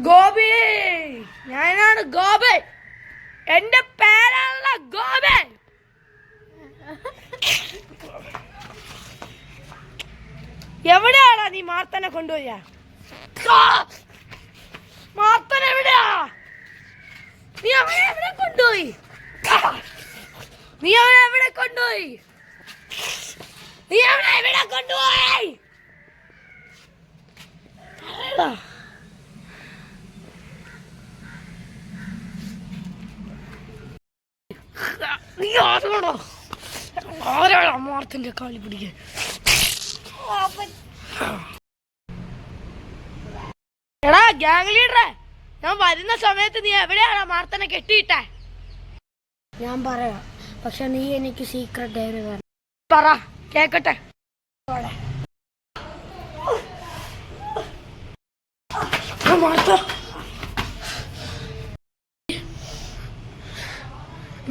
ഗോപി, ഞാനാണ് ഗോപി. എന്റെ പേരാണല്ല ഗോപി. എവിടെയാടാ നീ മാർത്തനെ കൊണ്ടുപോയ? മാർത്തൻ എവിടെയാ? നീ അവനെ എവിടെ കൊണ്ടുപോയി? നീ അവനെ എവിടെ കൊണ്ടുപോയി? നീ ആരാണോ? ആരാണ് മാർത്തന്റെ കാലി പിടിക്കാൻ? എടാ ഗ്യാങ് ലീഡറെ, ഞാൻ വരുന്ന സമയത്ത് നീ എവിടെയാണ് മാർത്തനെ കെട്ടിയിട്ടെ? ഞാൻ പറയാം, പക്ഷെ നീ എനിക്ക് സീക്രട്ട് ഡയറി തരണം. പറ, കേക്കട്ടെ.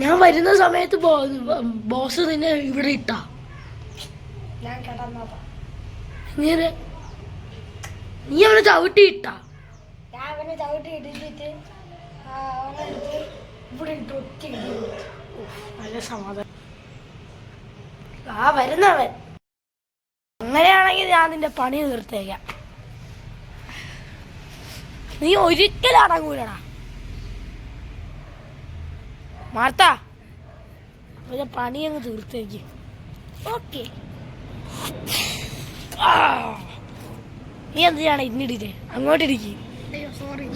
ഞാൻ വരുന്ന സമയത്ത് ബോസ് നിന്നെ ഇവിടെ ഇട്ടാ? ഞാൻ കിടന്നതാ. നീ അവനെ ചവിട്ടിയിട്ടാ? ഞാൻ അവനെ ചവിട്ടി ഇടിച്ചിട്ട് അവനെടുത്ത് ഇവിടെ ഇട്ട് ഒറ്റ ഇടി കൊടുത്തു. നല്ല സമാധാനം. വരുന്നവൻ അങ്ങനെയാണെങ്കിൽ ഞാൻ നിന്റെ പണി തീർത്തേക്കാം. നീ ഒരിക്കലും അടങ്ങൂലടാ മാർത്ത. അവന്റെ പണി അങ്ങ് തീർത്തേക്ക്. ഓക്കെ. നീ എന്തിനാണ് ഇന്നിടിച്ചേ? അങ്ങോട്ടിരിക്കും. സോറി.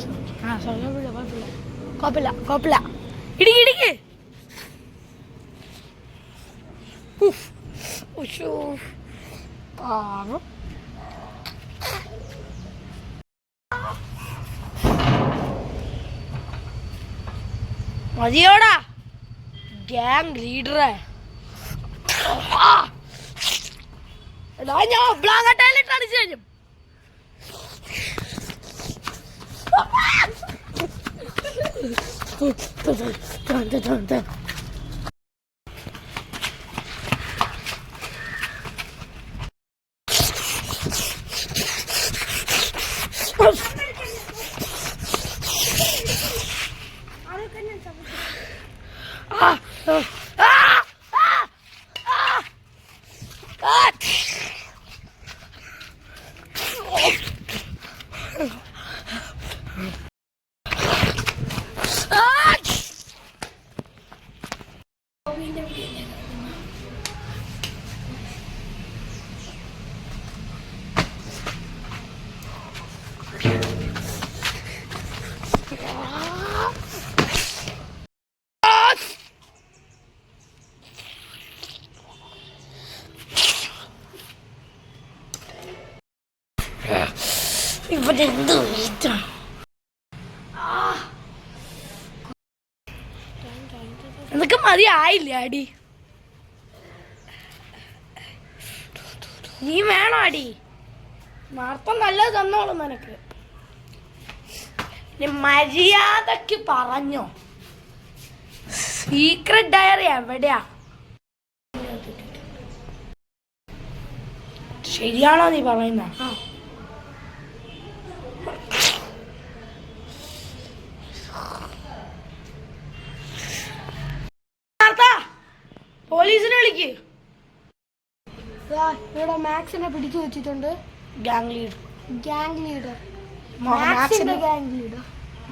കുഴപ്പമില്ല. ഇടിക്ക്. പാവം. മതിയോടാ ഗ്യാങ് ലീഡറെ. ഞാൻ ബ്ലാങ്കട്ടയിലിട്ട് അടിച്ചു കഴിഞ്ഞു. ഇവിടെ എന്ത് വെയിറ്റാണ്. എന്നൊക്കെ മതിയായില്ല അടി. നീ വേണോ അടി? മാർപ്പം നല്ലത് തന്നോളും നിനക്ക്. മര്യാദക്ക് പറഞ്ഞോ. സീക്രട്ട് ഡയറി എവിടെയാ? ശരിയാണോ നീ പറയുന്ന? പോലീസിനെ വിളിക്ക്. ഇവിടെ മാക്സിനെ പിടിച്ചു വെച്ചിട്ടുണ്ട്. ഗ്യാങ് ലീഡർ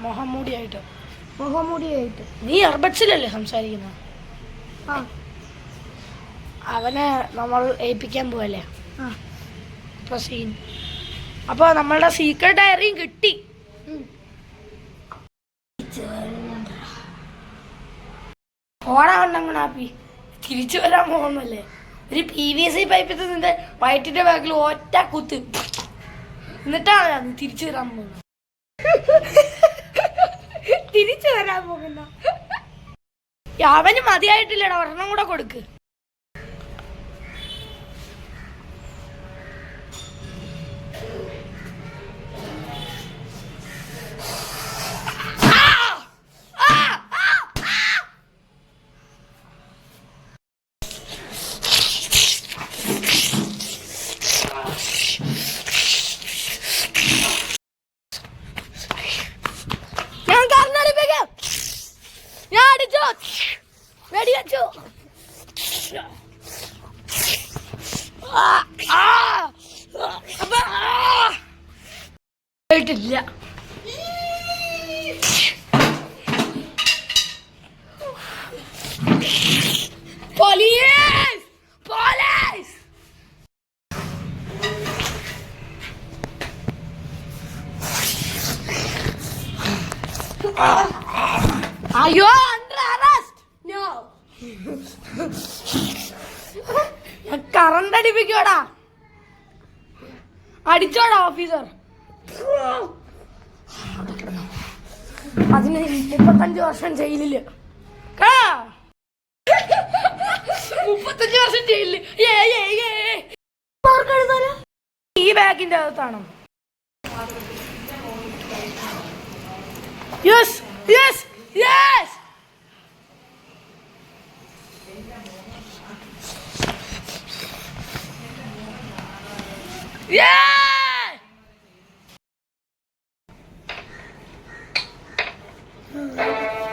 മുഹമ്മൂടിയായിട്ട്. നീ അർബട്സിലല്ലേ സംസാരിക്കുന്നത്? അവനെ നമ്മൾ ഏൽപ്പിക്കാൻ പോവല്ലേ ഇപ്പൊ സീൻ. അപ്പൊ നമ്മളുടെ സീക്രട്ട് ഡയറിയും കിട്ടി. ഓടാണ്ടാപ്പി തിരിച്ചു വരാൻ പോകുന്നല്ലേ. ഒരു PVC പൈപ്പിൽ നിന്റെ വയറ്റിന്റെ ബാക്കിൽ ഒറ്റ കുത്ത്. എന്നിട്ടാണ് ഞാൻ തിരിച്ചു വരാൻ പോകുന്നത്. തിരിച്ചു വരാൻ പോകുന്ന അവന് മതിയായിട്ടില്ലടാ, ഒരെണ്ണം കൂടെ കൊടുക്ക്. ില്ല പോലീസ് പോലീസ്. അയ്യോ അണ്ടർ അറസ്റ്റ്. നോ. ഞാൻ കറണ്ട് അടിപ്പിക്കോടാ. അടിച്ചോടാ ഓഫീസർ. അതിന് 35 വർഷം ജയിലില്. 35 വർഷം ജയിലില്. ഈ ബാഗിന്റെ അകത്താണോ? Yes yes yes. പറയുന്നത്